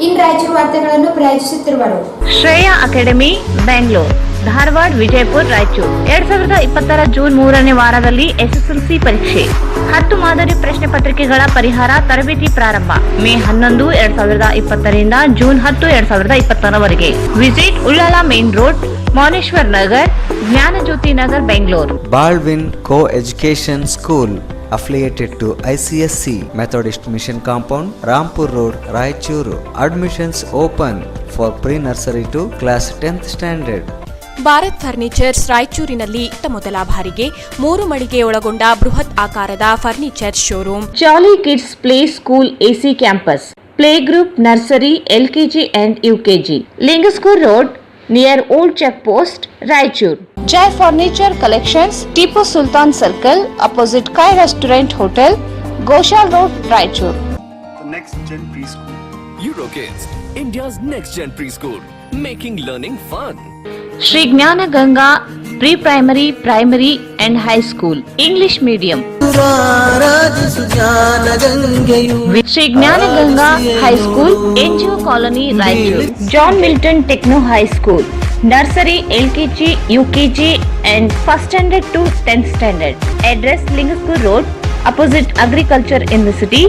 ಇನ್ ರಾಯಚೂರು ವಾರ್ತೆಗಳನ್ನು ಪ್ರಾಯೋಜಿಸುತ್ತಿರುವರು Shreya academy Bengaluru, Dharwad, Vijayapura, Raichur. 2020 June 3ನೇ ವಾರದಲ್ಲಿ ಎಸ್ಎಸ್ಎಲ್ಸಿ ಪರೀಕ್ಷೆ 10 ಮಾದರಿ ಪ್ರಶ್ನೆ ಪತ್ರಿಕೆಗಳ ಪರಿಹಾರ ತರಬೇತಿ ಪ್ರಾರಂಭ. ಮೇ 11, 2020 ರಿಂದ June 10, 2021 visit Ullal main road, Mouneshwar Nagar, Jnanajyothi Nagar, Bengaluru. Baldwin co education school affiliated to ICSC Methodist Mission Compound, Rampur Road, Raichuru. Admissions open for pre-nursery to class 10th standard. Bharat furnitures ರಾಯಚೂರಿನಲ್ಲಿ ಮೊದಲ ಬಾರಿಗೆ 3 ಮಳಿಗೆ ಒಳಗೊಂಡ ಬೃಹತ್ ಆಕಾರದ furniture showroom. Jolly kids play school AC campus, play group, nursery, LKG and UKG. Lingsugur road near old check post, Raichur. Jai furniture collections, Tippu Sultan circle, opposite ಕೈ restaurant hotel, Goshal road, Raichur. Next Gen Preschool. Eurokids, India's next gen preschool, making learning fun. Shri Jnana Ganga pre primary, primary and high school, English medium. Shri Jnana Ganga high school, NGO colony, Raichur. John Milton techno high school, nursery, LKG, UKG and first standard to 10th standard. Address Lingsugur road, opposite agriculture university,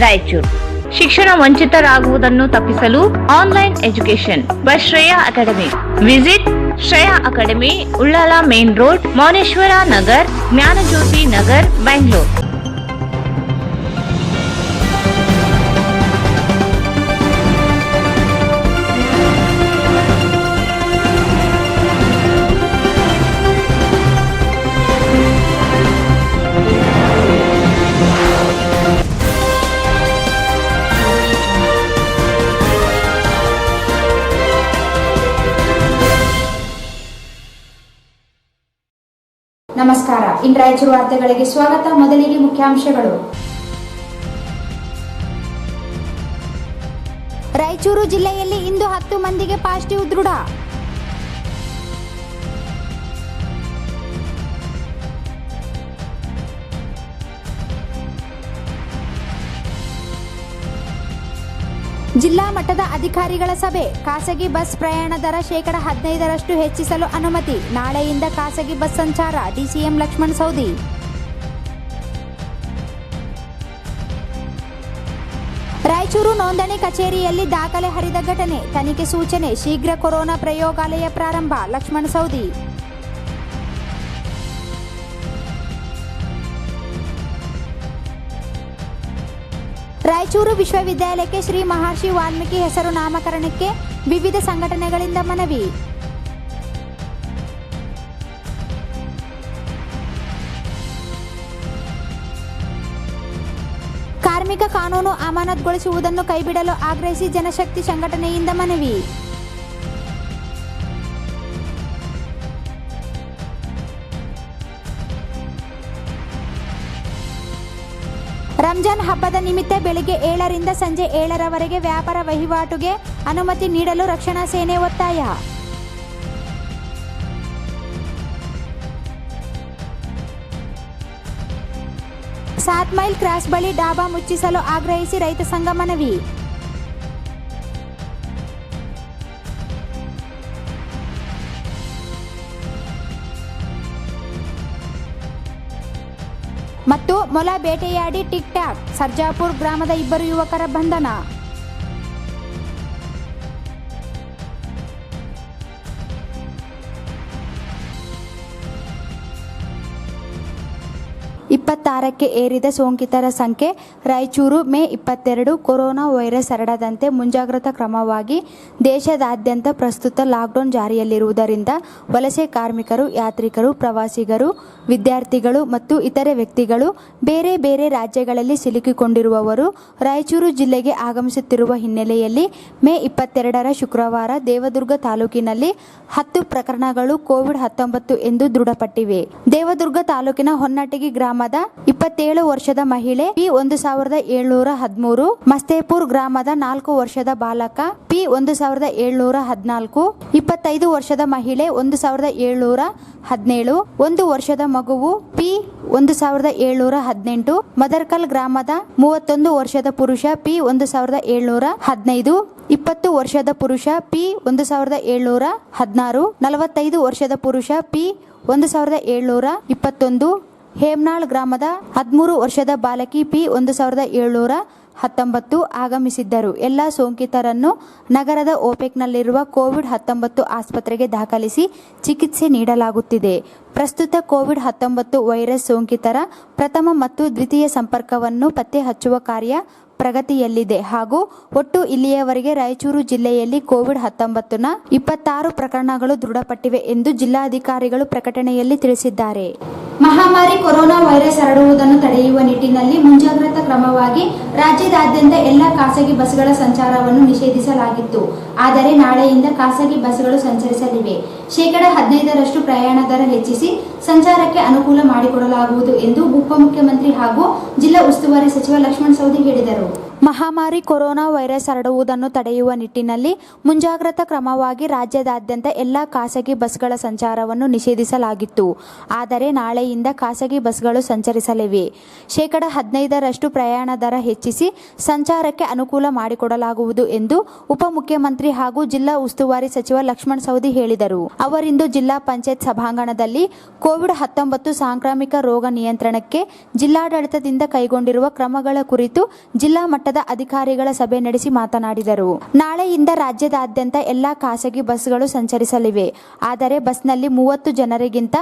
Raichur. ಶಿಕ್ಷಣ ವಂಚಿತರಾಗುವುದನ್ನು ತಪ್ಪಿಸಲು online education by Shreya academy. Visit Shreya academy, Ullal main road, Mouneshwara Nagar, Jnanajyothi Nagar, Bengaluru. ನಮಸ್ಕಾರ. In Raichur ವಾರ್ತೆಗಳಿಗೆ ಸ್ವಾಗತ. ಮೊದಲಿಗೆ ಮುಖ್ಯಾಂಶಗಳು. ರಾಯಚೂರು ಜಿಲ್ಲೆಯಲ್ಲಿ ಇಂದು 10 ಮಂದಿಗೆ positive ದೃಢ. ಜಿಲ್ಲಾ ಮಟ್ಟದ ಅಧಿಕಾರಿಗಳ ಸಭೆ. ಖಾಸಗಿ ಬಸ್ ಪ್ರಯಾಣ ದರ 15% ಹೆಚ್ಚಿಸಲು ಅನುಮತಿ. ನಾಳೆಯಿಂದ ಖಾಸಗಿ ಬಸ್ ಸಂಚಾರ. DCM ಲಕ್ಷ್ಮಣ ಸವದಿ. ರಾಯಚೂರು ನೋಂದಣಿ ಕಚೇರಿಯಲ್ಲಿ ದಾಖಲೆ ಹರಿದ ಘಟನೆ. ತನಿಖೆ ಸೂಚನೆ. ಶೀಘ್ರ ಕೊರೋನಾ ಪ್ರಯೋಗಾಲಯ ಪ್ರಾರಂಭ. ಲಕ್ಷ್ಮಣ ಸವದಿ. ರಾಯಚೂರು ವಿಶ್ವವಿದ್ಯಾಲಯಕ್ಕೆ ಶ್ರೀ ಮಹರ್ಷಿ ವಾಲ್ಮೀಕಿ ಹೆಸರು ನಾಮಕರಣಕ್ಕೆ ವಿವಿಧ ಸಂಘಟನೆಗಳಿಂದ ಮನವಿ. ಕಾರ್ಮಿಕ ಕಾನೂನು ಅಮಾನತುಗೊಳಿಸುವುದನ್ನು ಕೈಬಿಡಲು ಆಗ್ರಹಿಸಿ ಜನಶಕ್ತಿ ಸಂಘಟನೆಯಿಂದ ಮನವಿ. ರಂಜಾನ್ ಹಬ್ಬದ ನಿಮಿತ್ತ ಬೆಳಿಗ್ಗೆ 7 ರಿಂದ ಸಂಜೆ 7 ರವರೆಗೆ ವ್ಯಾಪಾರ ವಹಿವಾಟುಗೆ ಅನುಮತಿ ನೀಡಲು ರಕ್ಷಣಾ ಸೇನೆ ಒತ್ತಾಯ. ಸಾತ್ ಮೈಲ್ ಕ್ರಾಸ್ ಬಳಿ ಡಾಬಾ ಮುಚ್ಚಿಸಲು ಆಗ್ರಹಿಸಿ ರೈತ ಸಂಘ ಮನವಿ. ಮತ್ತು ಮೊಲ ಬೇಟೆಯಾಡಿ ಟಿಕ್ ಟಾಕ್. ಸರ್ಜಾಪುರ ಗ್ರಾಮದ 2 ಯುವಕರ ಬಂಧನ. ಕ್ಕೆ ಏರಿದ ಸೋಂಕಿತರ ಸಂಖ್ಯೆ. ರಾಯಚೂರು ಮೇ 22. ಕೊರೋನಾ ವೈರಸ್ ಹರಡದಂತೆ ಮುಂಜಾಗ್ರತಾ ಕ್ರಮವಾಗಿ ದೇಶದಾದ್ಯಂತ ಪ್ರಸ್ತುತ ಲಾಕ್ಡೌನ್ ಜಾರಿಯಲ್ಲಿರುವುದರಿಂದ ವಲಸೆ ಕಾರ್ಮಿಕರು, ಯಾತ್ರಿಕರು, ಪ್ರವಾಸಿಗರು, ವಿದ್ಯಾರ್ಥಿಗಳು ಮತ್ತು ಇತರೆ ವ್ಯಕ್ತಿಗಳು ಬೇರೆ ಬೇರೆ ರಾಜ್ಯಗಳಲ್ಲಿ ಸಿಲುಕಿಕೊಂಡಿರುವವರು ರಾಯಚೂರು ಜಿಲ್ಲೆಗೆ ಆಗಮಿಸುತ್ತಿರುವ ಹಿನ್ನೆಲೆಯಲ್ಲಿ ಮೇ 22ರ ಶುಕ್ರವಾರ ದೇವದುರ್ಗ ತಾಲೂಕಿನಲ್ಲಿ 10 ಪ್ರಕರಣಗಳು ಕೋವಿಡ್-19 ಎಂದು ದೃಢಪಟ್ಟಿವೆ. ದೇವದುರ್ಗ ತಾಲೂಕಿನ ಹೊನ್ನಟಗಿ ಗ್ರಾಮದ 27 ವರ್ಷದ ಮಹಿಳೆ P1713, ಮಸ್ತೇಪುರ್ ಗ್ರಾಮದ 4 ವರ್ಷದ ಬಾಲಕ P1714, 25 ವರ್ಷದ ಮಹಿಳೆ 1717, 1 ವರ್ಷದ ಮಗುವು P1718, ಮದರ್ಕಲ್ ಗ್ರಾಮದ 31 ವರ್ಷದ ಪುರುಷ P1715, 20 ವರ್ಷದ ಪುರುಷ ಪಿ 1716, 45 ವರ್ಷದ ಪುರುಷ ಪಿ 1721, ಹೇಮನಾಳ್ ಗ್ರಾಮದ 13 ವರ್ಷದ ಬಾಲಕಿ ಪಿ 1719 ಆಗಮಿಸಿದ್ದರು. ಎಲ್ಲ ಸೋಂಕಿತರನ್ನು ನಗರದ ಓಪೆಕ್ನಲ್ಲಿರುವ ಕೋವಿಡ್-19 ಆಸ್ಪತ್ರೆಗೆ ದಾಖಲಿಸಿ ಚಿಕಿತ್ಸೆ ನೀಡಲಾಗುತ್ತಿದೆ. ಪ್ರಸ್ತುತ ಕೋವಿಡ್-19 ವೈರಸ್ ಸೋಂಕಿತರ ಪ್ರಥಮ ಮತ್ತು ದ್ವಿತೀಯ ಸಂಪರ್ಕವನ್ನು ಪತ್ತೆ ಹಚ್ಚುವ ಕಾರ್ಯ ಪ್ರಗತಿಯಲ್ಲಿದೆ ಹಾಗೂ ಒಟ್ಟು ಇಲ್ಲಿಯವರೆಗೆ ರಾಯಚೂರು ಜಿಲ್ಲೆಯಲ್ಲಿ ಕೋವಿಡ್-19ನ 26 ಪ್ರಕರಣಗಳು ದೃಢಪಟ್ಟಿವೆ ಎಂದು ಜಿಲ್ಲಾಧಿಕಾರಿಗಳು ಪ್ರಕಟಣೆಯಲ್ಲಿ ತಿಳಿಸಿದ್ದಾರೆ. ಮಹಾಮಾರಿ ಕೊರೋನಾ ವೈರಸ್ ಹರಡುವುದನ್ನು ತಡೆಯುವ ನಿಟ್ಟಿನಲ್ಲಿ ಮುಂಜಾಗ್ರತಾ ಕ್ರಮವಾಗಿ ರಾಜ್ಯದಾದ್ಯಂತ ಎಲ್ಲ ಖಾಸಗಿ ಬಸ್ಗಳ ಸಂಚಾರವನ್ನು ನಿಷೇಧಿಸಲಾಗಿತ್ತು. ಆದರೆ ನಾಳೆಯಿಂದ ಖಾಸಗಿ ಬಸ್ಗಳು ಸಂಚರಿಸಲಿವೆ. 15% ಪ್ರಯಾಣ ದರ ಹೆಚ್ಚಿಸಿ ಸಂಚಾರಕ್ಕೆ ಅನುಕೂಲ ಮಾಡಿಕೊಡಲಾಗುವುದು ಎಂದು ಉಪಮುಖ್ಯಮಂತ್ರಿ ಹಾಗೂ ಜಿಲ್ಲಾ ಉಸ್ತುವಾರಿ ಸಚಿವ ಲಕ್ಷ್ಮಣ ಸವದಿ ಹೇಳಿದರು. ಮಹಾಮಾರಿ ಕೊರೋನಾ ವೈರಸ್ ಹರಡುವುದನ್ನು ತಡೆಯುವ ನಿಟ್ಟಿನಲ್ಲಿ ಮುಂಜಾಗ್ರತಾ ಕ್ರಮವಾಗಿ ರಾಜ್ಯದಾದ್ಯಂತ ಎಲ್ಲ ಖಾಸಗಿ ಬಸ್ಗಳ ಸಂಚಾರವನ್ನು ನಿಷೇಧಿಸಲಾಗಿತ್ತು. ಆದರೆ ನಾಳೆಯಿಂದ ಖಾಸಗಿ ಬಸ್ಗಳು ಸಂಚರಿಸಲಿವೆ. 15% ಪ್ರಯಾಣ ದರ ಹೆಚ್ಚಿಸಿ ಸಂಚಾರಕ್ಕೆ ಅನುಕೂಲ ಮಾಡಿಕೊಡಲಾಗುವುದು ಎಂದು ಉಪಮುಖ್ಯಮಂತ್ರಿ ಹಾಗೂ ಜಿಲ್ಲಾ ಉಸ್ತುವಾರಿ ಸಚಿವ ಲಕ್ಷ್ಮಣ ಸವದಿ ಹೇಳಿದರು. ಅವರಿಂದು ಜಿಲ್ಲಾ ಪಂಚಾಯತ್ ಸಭಾಂಗಣದಲ್ಲಿ ಕೋವಿಡ್-19 ಸಾಂಕ್ರಾಮಿಕ ರೋಗ ನಿಯಂತ್ರಣಕ್ಕೆ ಜಿಲ್ಲಾಡಳಿತದಿಂದ ಕೈಗೊಂಡಿರುವ ಕ್ರಮಗಳ ಕುರಿತು ಜಿಲ್ಲಾ ಮಟ್ಟದ ಅಧಿಕಾರಿಗಳ ಸಭೆ ನಡೆಸಿ ಮಾತನಾಡಿದರು. ನಾಳೆಯಿಂದ ರಾಜ್ಯದಾದ್ಯಂತ ಎಲ್ಲ ಖಾಸಗಿ ಬಸ್ಗಳು ಸಂಚರಿಸಲಿವೆ. ಆದರೆ ಬಸ್ನಲ್ಲಿ 30 ಜನರಿಗಿಂತ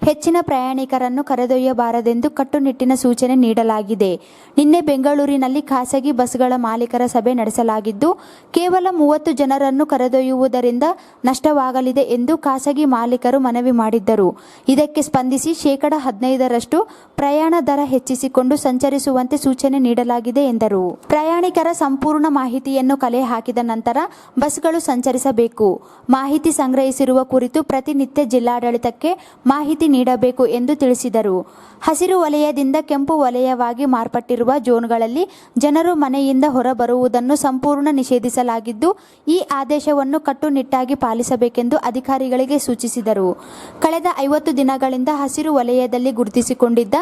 ಹೆಚ್ಚಿನ ಪ್ರಯಾಣಿಕರನ್ನು ಕರೆದೊಯ್ಯಬಾರದೆಂದು ಕಟ್ಟುನಿಟ್ಟಿನ ಸೂಚನೆ ನೀಡಲಾಗಿದೆ. ನಿನ್ನೆ ಬೆಂಗಳೂರಿನಲ್ಲಿ ಖಾಸಗಿ ಬಸ್ಗಳ ಮಾಲೀಕರ ಸಭೆ ನಡೆಸಲಾಗಿದ್ದು, ಕೇವಲ 30 ಜನರನ್ನು ಕರೆದೊಯ್ಯುವುದರಿಂದ ನಷ್ಟವಾಗಲಿದೆ ಎಂದು ಖಾಸಗಿ ಮಾಲೀಕರು ಮನವಿ ಮಾಡಿದ್ದರು. ಇದಕ್ಕೆ ಸ್ಪಂದಿಸಿ 15% ಪ್ರಯಾಣ ದರ ಹೆಚ್ಚಿಸಿಕೊಂಡು ಸಂಚರಿಸುವಂತೆ ಸೂಚನೆ ನೀಡಲಾಗಿದೆ ಎಂದರು. ಪ್ರಯಾಣಿಕರ ಸಂಪೂರ್ಣ ಮಾಹಿತಿಯನ್ನು ಕಲೆ ಹಾಕಿದ ನಂತರ ಬಸ್ಗಳು ಸಂಚರಿಸಬೇಕು. ಮಾಹಿತಿ ಸಂಗ್ರಹಿಸಿರುವ ಕುರಿತು ಪ್ರತಿನಿತ್ಯ ಜಿಲ್ಲಾಡಳಿತಕ್ಕೆ ಮಾಹಿತಿ ನೀಡಬೇಕು ಎಂದು ತಿಳಿಸಿದರು. ಹಸಿರು ವಲಯದಿಂದ ಕೆಂಪು ವಲಯವಾಗಿ ಮಾರ್ಪಟ್ಟಿರುವ ಝೋನ್ಗಳಲ್ಲಿ ಜನರು ಮನೆಯಿಂದ ಹೊರಬರುವುದನ್ನು ಸಂಪೂರ್ಣ ನಿಷೇಧಿಸಲಾಗಿದ್ದು, ಈ ಆದೇಶವನ್ನು ಕಟ್ಟುನಿಟ್ಟಾಗಿ ಪಾಲಿಸಬೇಕೆಂದು ಅಧಿಕಾರಿಗಳಿಗೆ ಸೂಚಿಸಿದರು. ಕಳೆದ 50 ದಿನಗಳಿಂದ ಹಸಿರು ವಲಯದಲ್ಲಿ ಗುರುತಿಸಿಕೊಂಡಿದ್ದ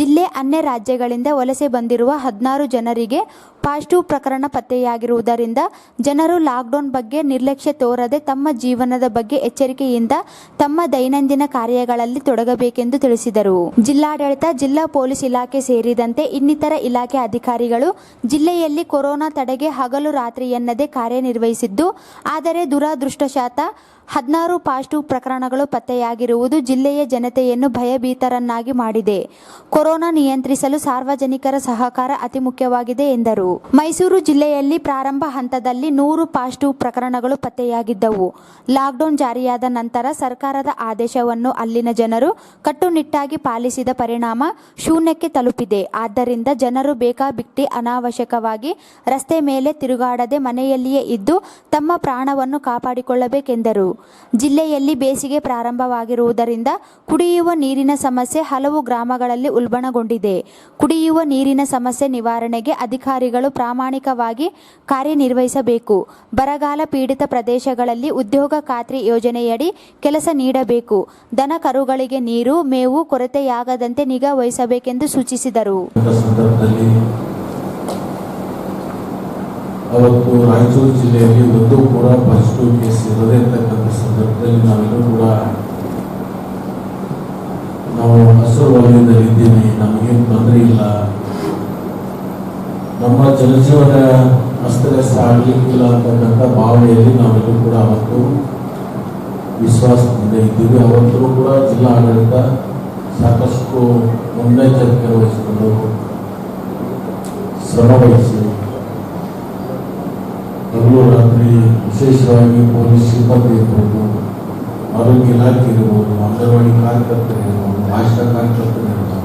ಜಿಲ್ಲೆ ಅನ್ಯ ರಾಜ್ಯಗಳಿಂದ ವಲಸೆ ಬಂದಿರುವ 16 ಜನರಿಗೆ ಪಾಸಿಟಿವ್ ಪ್ರಕರಣ ಪತ್ತೆಯಾಗಿರುವುದರಿಂದ ಜನರು ಲಾಕ್ಡೌನ್ ಬಗ್ಗೆ ನಿರ್ಲಕ್ಷ್ಯ ತೋರದೆ ತಮ್ಮ ಜೀವನದ ಬಗ್ಗೆ ಎಚ್ಚರಿಕೆಯಿಂದ ತಮ್ಮ ದೈನಂದಿನ ಕಾರ್ಯಗಳಲ್ಲಿ ತೊಡಗಬೇಕೆಂದು ತಿಳಿಸಿದರು. ಜಿಲ್ಲಾಡಳಿತ, ಜಿಲ್ಲಾ ಪೊಲೀಸ್ ಇಲಾಖೆ ಸೇರಿದಂತೆ ಇನ್ನಿತರ ಇಲಾಖೆ ಅಧಿಕಾರಿಗಳು ಜಿಲ್ಲೆಯಲ್ಲಿ ಕೊರೋನಾ ತಡೆಗೆ ಹಗಲು ರಾತ್ರಿ ಎನ್ನದೇ ಕಾರ್ಯನಿರ್ವಹಿಸಿದ್ದು, ಆದರೆ ದುರದೃಷ್ಟವಶಾತ್ 16 ಪಾಸಿಟಿವ್ ಪ್ರಕರಣಗಳು ಪತ್ತೆಯಾಗಿರುವುದು ಜಿಲ್ಲೆಯ ಜನತೆಯನ್ನು ಭಯಭೀತರನ್ನಾಗಿ ಮಾಡಿದೆ. ಕೊರೋನಾ ನಿಯಂತ್ರಿಸಲು ಸಾರ್ವಜನಿಕರ ಸಹಕಾರ ಅತಿ ಮುಖ್ಯವಾಗಿದೆ ಎಂದರು. ಮೈಸೂರು ಜಿಲ್ಲೆಯಲ್ಲಿ ಪ್ರಾರಂಭ ಹಂತದಲ್ಲಿ 100 ಪಾಸಿಟಿವ್ ಪ್ರಕರಣಗಳು ಪತ್ತೆಯಾಗಿದ್ದವು. ಲಾಕ್ಡೌನ್ ಜಾರಿಯಾದ ನಂತರ ಸರ್ಕಾರದ ಆದೇಶವನ್ನು ಅಲ್ಲಿನ ಜನರು ಕಟ್ಟುನಿಟ್ಟಾಗಿ ಪಾಲಿಸಿದ ಪರಿಣಾಮ ಶೂನ್ಯಕ್ಕೆ ತಲುಪಿದೆ. ಆದ್ದರಿಂದ ಜನರು ಬೇಕಾಬಿಟ್ಟಿ ಅನಾವಶ್ಯಕವಾಗಿ ರಸ್ತೆ ಮೇಲೆ ತಿರುಗಾಡದೆ ಮನೆಯಲ್ಲಿಯೇ ಇದ್ದು ತಮ್ಮ ಪ್ರಾಣವನ್ನು ಕಾಪಾಡಿಕೊಳ್ಳಬೇಕೆಂದರು. ಜಿಲ್ಲೆಯಲ್ಲಿ ಬೇಸಿಗೆ ಪ್ರಾರಂಭವಾಗಿರುವುದರಿಂದ ಕುಡಿಯುವ ನೀರಿನ ಸಮಸ್ಯೆ ಹಲವು ಗ್ರಾಮಗಳಲ್ಲಿ ಉಲ್ಬಣಗೊಂಡಿದೆ. ಕುಡಿಯುವ ನೀರಿನ ಸಮಸ್ಯೆ ನಿವಾರಣೆಗೆ ಅಧಿಕಾರಿಗಳು ಪ್ರಾಮಾಣಿಕವಾಗಿ ಕಾರ್ಯನಿರ್ವಹಿಸಬೇಕು. ಬರಗಾಲ ಪೀಡಿತ ಪ್ರದೇಶಗಳಲ್ಲಿ ಉದ್ಯೋಗ ಖಾತ್ರಿ ಯೋಜನೆಯಡಿ ಕೆಲಸ ನೀಡಬೇಕು. ದನ ಕರುಗಳಿಗೆ ನೀರು, ಮೇವು ಕೊರತೆಯಾಗದಂತೆ ನಿಗಾ ವಹಿಸಬೇಕೆಂದು ಸೂಚಿಸಿದರು. ಅವತ್ತು ರಾಯಚೂರು ಜಿಲ್ಲೆಯಲ್ಲಿ ಒಂದು ಕೂಡ ಪಾಸಿಟಿವ್ ಕೇಸ್ ಇರದೇ ಇರತಕ್ಕಂಥ ಸಂದರ್ಭದಲ್ಲಿ ನಾವೆಲ್ಲರೂ ಕೂಡ ನಾವು ಹಸಿರು ವಲಯದಲ್ಲಿ ಇದ್ದೀವಿ, ನಮಗೇನು ತೊಂದರೆ ಇಲ್ಲ, ನಮ್ಮ ಜನಜೀವನ ಅಸ್ತವ್ಯಸ್ತ ಆಗಲಿಕ್ಕಿಲ್ಲ ಅಂತಕ್ಕಂಥ ಭಾವನೆಯಲ್ಲಿ ನಾವೆಲ್ಲರೂ ಕೂಡ ಅವತ್ತು ವಿಶ್ವಾಸದಿಂದ ಇದ್ದೀವಿ. ಅವತ್ತು ಕೂಡ ಜಿಲ್ಲಾ ಆಡಳಿತ ಸಾಕಷ್ಟು ಮುನ್ನೆಚ್ಚರಿಕೆ ವಹಿಸಿಕೊಂಡು ಶ್ರಮ ವಹಿಸಿ ಹಗಲು ರಾತ್ರಿ ವಿಶೇಷವಾಗಿ ಪೊಲೀಸ್ ಸಿಬ್ಬಂದಿ ಇರ್ಬೋದು, ಆರೋಗ್ಯ ಇಲಾಖೆ ಇರ್ಬೋದು, ಅಂಗನವಾಡಿ ಕಾರ್ಯಕರ್ತರಿರ್ಬೋದು, ಆಶಾ ಕಾರ್ಯಕರ್ತರಿರ್ಬೋದು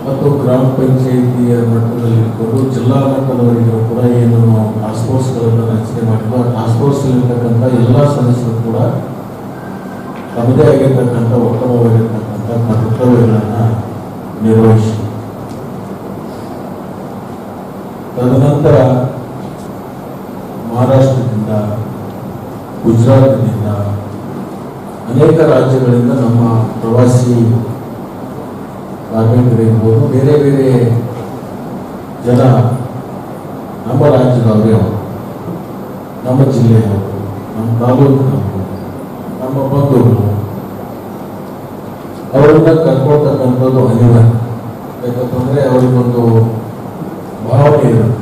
ಮತ್ತು ಗ್ರಾಮ ಪಂಚಾಯಿತಿಯ ಮಟ್ಟದಲ್ಲಿ ಇಟ್ಕೊಂಡು ಜಿಲ್ಲಾ ಮಟ್ಟದವರೆಗೂ ಕೂಡ ಏನು ನಾವು ಟಾಸ್ಕ್ ಫೋರ್ಸ್ಗಳನ್ನು ರಚನೆ ಮಾಡಿದ್ವು, ಆ ಟಾಸ್ಕ್ ಫೋರ್ಸ್ನಲ್ಲಿರ್ತಕ್ಕಂಥ ಎಲ್ಲ ಸದಸ್ಯರು ಕೂಡ ತಮ್ಮದೇ ಆಗಿರ್ತಕ್ಕಂಥ ಉತ್ತಮವಾಗಿರ್ತಕ್ಕಂಥ ಕರ್ತವ್ಯಗಳನ್ನು ನಿರ್ವಹಿಸಿ ತದನಂತರ ಮಹಾರಾಷ್ಟ್ರದಿಂದ, ಗುಜರಾತ್ನಿಂದ, ಅನೇಕ ರಾಜ್ಯಗಳಿಂದ ನಮ್ಮ ಪ್ರವಾಸಿ ಕಾರ್ಮಿಕರಿರ್ಬೋದು, ಬೇರೆ ಬೇರೆ ಜನ ನಮ್ಮ ರಾಜ್ಯದವರೇ ಅವರು, ನಮ್ಮ ಜಿಲ್ಲೆಯವರು, ನಮ್ಮ ತಾಲೂಕಿನವರು, ನಮ್ಮ ಬಂಧುಗಳು, ಅವರನ್ನ ಕರ್ಕೊಳ್ತಕ್ಕಂಥದ್ದು ಅನಿವಾರ್ಯ. ಯಾಕಂತಂದ್ರೆ ಅವರಿಗೊಂದು ಭಾವನೆ ಇರುತ್ತೆ,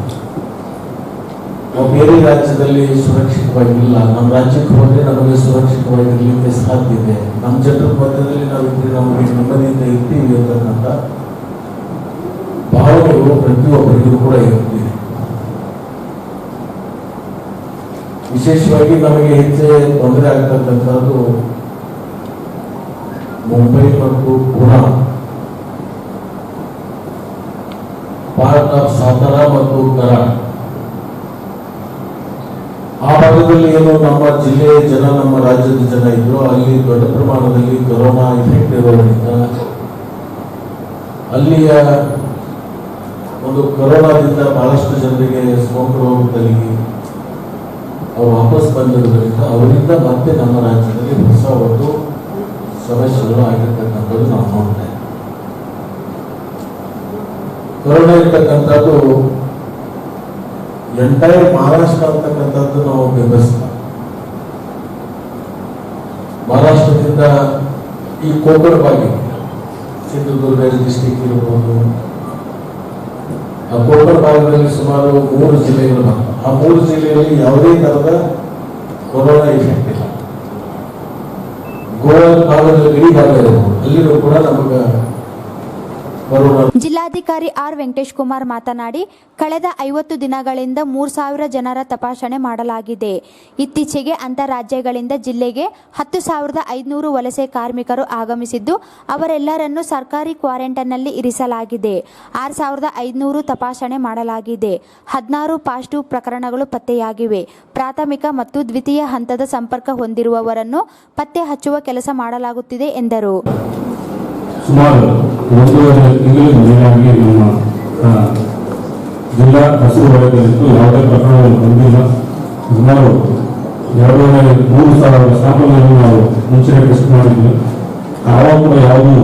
ನಾವು ಬೇರೆ ರಾಜ್ಯದಲ್ಲಿ ಸುರಕ್ಷಿತವಾಗಿಲ್ಲ, ನಮ್ಮ ರಾಜ್ಯಕ್ಕೆ ಹೋದ್ರೆ ನಮಗೆ ಸುರಕ್ಷಿತವಾಗಿರ್ಲಿಕ್ಕೆ ಸಾಧ್ಯ ಇದೆ, ನಮ್ಮ ಜನರ ಮಧ್ಯದಲ್ಲಿ ನಾವಿದ್ರೆ ನಮಗೆ ನೆಮ್ಮದಿಯಿಂದ ಇರ್ತೀವಿ ಅಂತಕ್ಕಂಥ ಭಾವನೆಗಳು ಪ್ರತಿಯೊಬ್ಬರಿಗೂ ಕೂಡ ಇರುತ್ತಿದೆ. ವಿಶೇಷವಾಗಿ ನಮಗೆ ಹೆಚ್ಚು ತೊಂದರೆ ಆಗ್ತಕ್ಕಂಥದ್ದು ಮುಂಬೈ ಮತ್ತು ಪುಣೆ, ಪಾರ್ಟ್ ಆಫ್ ಸಾತಾರಾ ಮತ್ತು ಕರಾಡ್ ಆ ಭಾಗದಲ್ಲಿ ಏನು ನಮ್ಮ ಜಿಲ್ಲೆಯ ಜನ, ನಮ್ಮ ರಾಜ್ಯದ ಜನ ಇದ್ರು, ಅಲ್ಲಿ ದೊಡ್ಡ ಪ್ರಮಾಣದಲ್ಲಿ ಕೊರೋನಾ ಇಫೆಕ್ಟ್ ಇರೋದ್ರಿಂದ ಅಲ್ಲಿಯ ಒಂದು ಕೊರೋನಾದಿಂದ ಬಹಳಷ್ಟು ಜನರಿಗೆ ಸೋಂಕು ರೋಗದಲ್ಲಿ ಅವರು ವಾಪಸ್ ಬಂದಿರೋದ್ರಿಂದ ಅವರಿಂದ ಮತ್ತೆ ನಮ್ಮ ರಾಜ್ಯದಲ್ಲಿ ಹೊಸ ಒಂದು ಸಮಸ್ಯೆಗಳು ಆಗಿರ್ತಕ್ಕಂಥದ್ದು ನಾವು ನೋಡ್ತಾ ಇದ್ದೀವಿ. ಕೊರೋನಾ ಇರ್ತಕ್ಕಂಥದ್ದು ಎಂಟೈರ್ ಮಹಾರಾಷ್ಟ್ರ ಅಂತಕ್ಕಂಥದ್ದು ನಾವು ಬೆಂಬಲಿಸ್ತೀವಿ. ಮಹಾರಾಷ್ಟ್ರದಿಂದ ಈ ಕೋಕಣ ಭಾಗ, ಚಿತ್ರದುರ್ಗ ಡಿಸ್ಟಿಕ್ ಇರಬಹುದು, ಆ ಕೋಕಣ ಭಾಗದಲ್ಲಿ ಸುಮಾರು 3 ಜಿಲ್ಲೆಗಳು ಬರ್ತವೆ. ಆ 3 ಜಿಲ್ಲೆಯಲ್ಲಿ ಯಾವುದೇ ತರಹದ ಕೊರೋನಾ ಇಫೆಕ್ಟ್ ಇಲ್ಲ. ಗೋವಾ ಭಾಗದಲ್ಲಿ ಇಡೀ ಭಾಗ ಇರಬಹುದು, ಅಲ್ಲಿನೂ ಕೂಡ ನಮಗೆ ಕೊರೋನಾ. ಜಿಲ್ಲಾಧಿಕಾರಿ ಆರ್ ವೆಂಕಟೇಶ್ ಕುಮಾರ್ ಮಾತನಾಡಿ, ಕಳೆದ 50 ದಿನಗಳಿಂದ 3,000 ಜನರ ತಪಾಸಣೆ ಮಾಡಲಾಗಿದೆ. ಇತ್ತೀಚೆಗೆ ಅಂತಾರಾಜ್ಯಗಳಿಂದ ಜಿಲ್ಲೆಗೆ 10,500 ವಲಸೆ ಕಾರ್ಮಿಕರು ಆಗಮಿಸಿದ್ದು, ಅವರೆಲ್ಲರನ್ನು ಸರ್ಕಾರಿ ಕ್ವಾರಂಟೈನ್ನಲ್ಲಿ ಇರಿಸಲಾಗಿದೆ. 6,500 ತಪಾಸಣೆ ಮಾಡಲಾಗಿದೆ. 16 ಪಾಸಿಟಿವ್ ಪ್ರಕರಣಗಳು ಪತ್ತೆಯಾಗಿವೆ. ಪ್ರಾಥಮಿಕ ಮತ್ತು ದ್ವಿತೀಯ ಹಂತದ ಸಂಪರ್ಕ ಹೊಂದಿರುವವರನ್ನು ಪತ್ತೆ ಹಚ್ಚುವ ಕೆಲಸ ಮಾಡಲಾಗುತ್ತಿದೆ ಎಂದರು. ಸುಮಾರು 1.5 ತಿಂಗಳ ಮೇಲಾಗಿ ನಮ್ಮ ಜಿಲ್ಲಾ ಹಸಿರು ವಲಯದಲ್ಲಿದ್ದು ಯಾವುದೇ ಪ್ರಕರಣಗಳು ಬಂದಿಲ್ಲ. ಸುಮಾರು 2,300 ಸ್ಯಾಂಪಲ್ಗಳನ್ನು ನಾವು ಮುಂಚೆನೇ ಟೆಸ್ಟ್ ಮಾಡಿದ್ವಿ. ಆವಾಗ ಕೂಡ ಯಾವುದೂ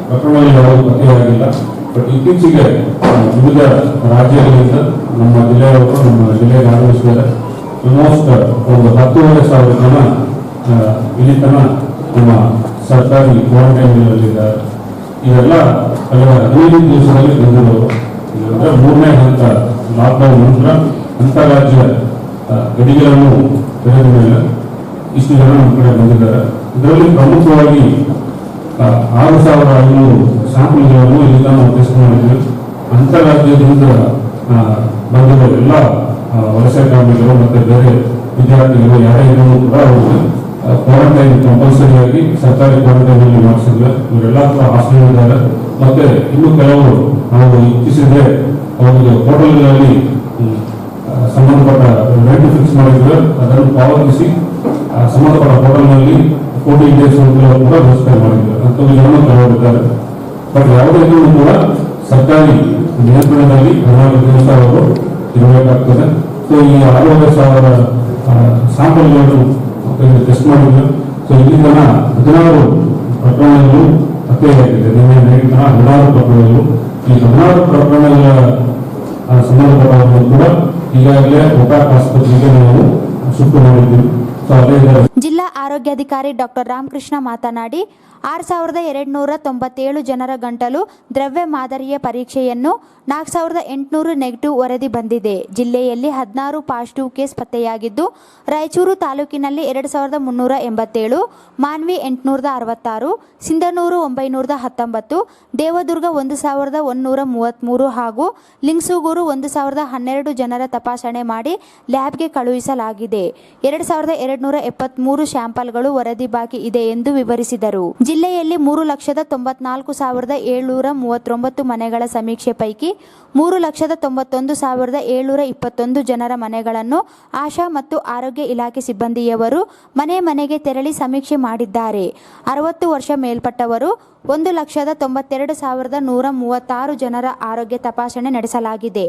ಪ್ರಕರಣಗಳು ಯಾವುದೂ ಪತ್ತೆಯಾಗಿಲ್ಲ. ಬಟ್ ಇತ್ತೀಚೆಗೆ ವಿವಿಧ ರಾಜ್ಯಗಳಿಂದ ನಮ್ಮ ಜಿಲ್ಲೆಯವರು ನಮ್ಮ ಜಿಲ್ಲೆಗೆ ಆಗಮಿಸಿದ್ದಾರೆ. ಆಲ್ಮೋಸ್ಟ್ ಒಂದು 10,500 ಜನ ಇಲ್ಲಿ ತನಕ ನಮ್ಮ ಸರ್ಕಾರಿ ಕ್ವಾರಂಟೈನ್ಗಳಲ್ಲಿದ್ದಾರೆ. ಇವೆಲ್ಲ ಕಳೆದ 15 ದಿವಸದಲ್ಲಿ ಬಂದಿರೋರು. ಅಂದರೆ 3ನೇ ಹಂತ ಲಾಕ್ಡೌನ್ ನಂತರ ಅಂತಾರಾಜ್ಯ ಗಡಿಗಳನ್ನು ತೆರೆದ ಮೇಲೆ ಇಷ್ಟು ಜನ ನಮ್ಮ ಕಡೆ ಬಂದಿದ್ದಾರೆ. ಇದರಲ್ಲಿ ಪ್ರಮುಖವಾಗಿ 6,500 ಸ್ಯಾಂಪಲ್ಗಳನ್ನು ಇಲ್ಲಿ ನಾವು ಟೆಸ್ಟ್ ಮಾಡಿದ್ವಿ. ಅಂತಾರಾಜ್ಯದಿಂದ ಬಂದಿರೋ ಎಲ್ಲ ವಲಸೆ ಕಾರ್ಮಿಕರು ಮತ್ತು ಬೇರೆ ವಿದ್ಯಾರ್ಥಿಗಳು ಯಾರೇ ಇದ್ರೂ ಕೂಡ ಅವರು ಕ್ವಾರಂಟೈನ್ ಕಂಪಲ್ಸರಿ ಆಗಿ ಸರ್ಕಾರಿ ಕ್ವಾರಂಟೈನ್ ಅಲ್ಲಿ ಮಾಡಿಸಿದ್ರೆ ಇವರೆಲ್ಲ ಹಾಸ್ಟೆಲ್ ಇದ್ದಾರೆ. ಮತ್ತೆ ಇನ್ನು ಕೆಲವರು ನಾವು ಇಚ್ಛಿಸಿದ್ರೆ ಅವರಿಗೆ ಹೋಟೆಲ್ಗಳಲ್ಲಿ ಸಂಬಂಧಪಟ್ಟ ರೆಂಟ್ ಫಿಕ್ಸ್ ಮಾಡಿದ್ರೆ ಅದನ್ನು ಪಾವತಿಸಿ ಸಂಬಂಧಪಟ್ಟ ಹೋಟೆಲ್ನಲ್ಲಿ 14 ಡೇಸ್ ಕೂಡ ವ್ಯವಸ್ಥೆ ಮಾಡಿದ್ದಾರೆ. ಅಂಥವ್ರು ಕೆಲವರಿದ್ದಾರೆ. ಬಟ್ ಯಾವುದೇ ಕೂಡ ಸರ್ಕಾರಿ ನಿಯಂತ್ರಣದಲ್ಲಿ 14 ದಿವಸ ಅವರು ಇರಬೇಕಾಗ್ತದೆ. ಸೊ ಈ 6,500 ಸ್ಯಾಂಪಲ್ಗಳನ್ನು ಟೆಸ್ಟ್ ಮಾಡಿದ್ರು. ಸೊ ಇಲ್ಲಿ ತನ 16 ಪ್ರಕರಣಗಳು ಪತ್ತೆಯಾಗಿದೆ. ನಿನ್ನೆ ನೈಟ್ 16 ಪ್ರಕರಣಗಳು. ಈ 16 ಪ್ರಕರಣಗಳ ಸಂಬಂಧಪಟ್ಟವರು ಕೂಡ ಈಗಾಗಲೇ ಒಕಾಕ್ ಆಸ್ಪತ್ರೆಗೆ ನಾವು ಶಿಫ್ಟ್ ಮಾಡಿದ್ದೀವಿ. ಸೊ ಅದೇ ಜಿಲ್ಲಾ ಆರೋಗ್ಯಾಧಿಕಾರಿ ಡಾಕ್ಟರ್ ರಾಮಕೃಷ್ಣ ಮಾತನಾಡಿ, 6,297 ಜನರ ಗಂಟಲು ದ್ರವ್ಯ ಮಾದರಿಯ ಪರೀಕ್ಷೆಯನ್ನು 4,800 ನೆಗೆಟಿವ್ ವರದಿ ಬಂದಿದೆ. ಜಿಲ್ಲೆಯಲ್ಲಿ 16 ಪಾಸಿಟಿವ್ ಕೇಸ್ ಪತ್ತೆಯಾಗಿದ್ದು, ರಾಯಚೂರು ತಾಲೂಕಿನಲ್ಲಿ 2,387, ಮಾನ್ವಿ 866, ಸಿಂಧನೂರು 919, ದೇವದುರ್ಗ 1,133 ಹಾಗೂ ಲಿಂಗಸೂಗೂರು 1,012 ಜನರ ತಪಾಸಣೆ ಮಾಡಿ ಲ್ಯಾಬ್ಗೆ ಕಳುಹಿಸಲಾಗಿದೆ. 2,273 ಸ್ಯಾಂಪಲ್ಗಳು ವರದಿ ಬಾಕಿ ಇದೆ ಎಂದು ವಿವರಿಸಿದರು. ಜಿಲ್ಲೆಯಲ್ಲಿ 3,94,739 ಮನೆಗಳ ಸಮೀಕ್ಷೆ ಪೈಕಿ 3,91,721 ಜನರ ಮನೆಗಳನ್ನು ಆಶಾ ಮತ್ತು ಆರೋಗ್ಯ ಇಲಾಖೆ ಸಿಬ್ಬಂದಿಯವರು ಮನೆ ಮನೆಗೆ ತೆರಳಿ ಸಮೀಕ್ಷೆ ಮಾಡಿದ್ದಾರೆ. 60 ವರ್ಷ ಮೇಲ್ಪಟ್ಟವರು 1,92,136 ಜನರ ಆರೋಗ್ಯ ತಪಾಸಣೆ ನಡೆಸಲಾಗಿದೆ.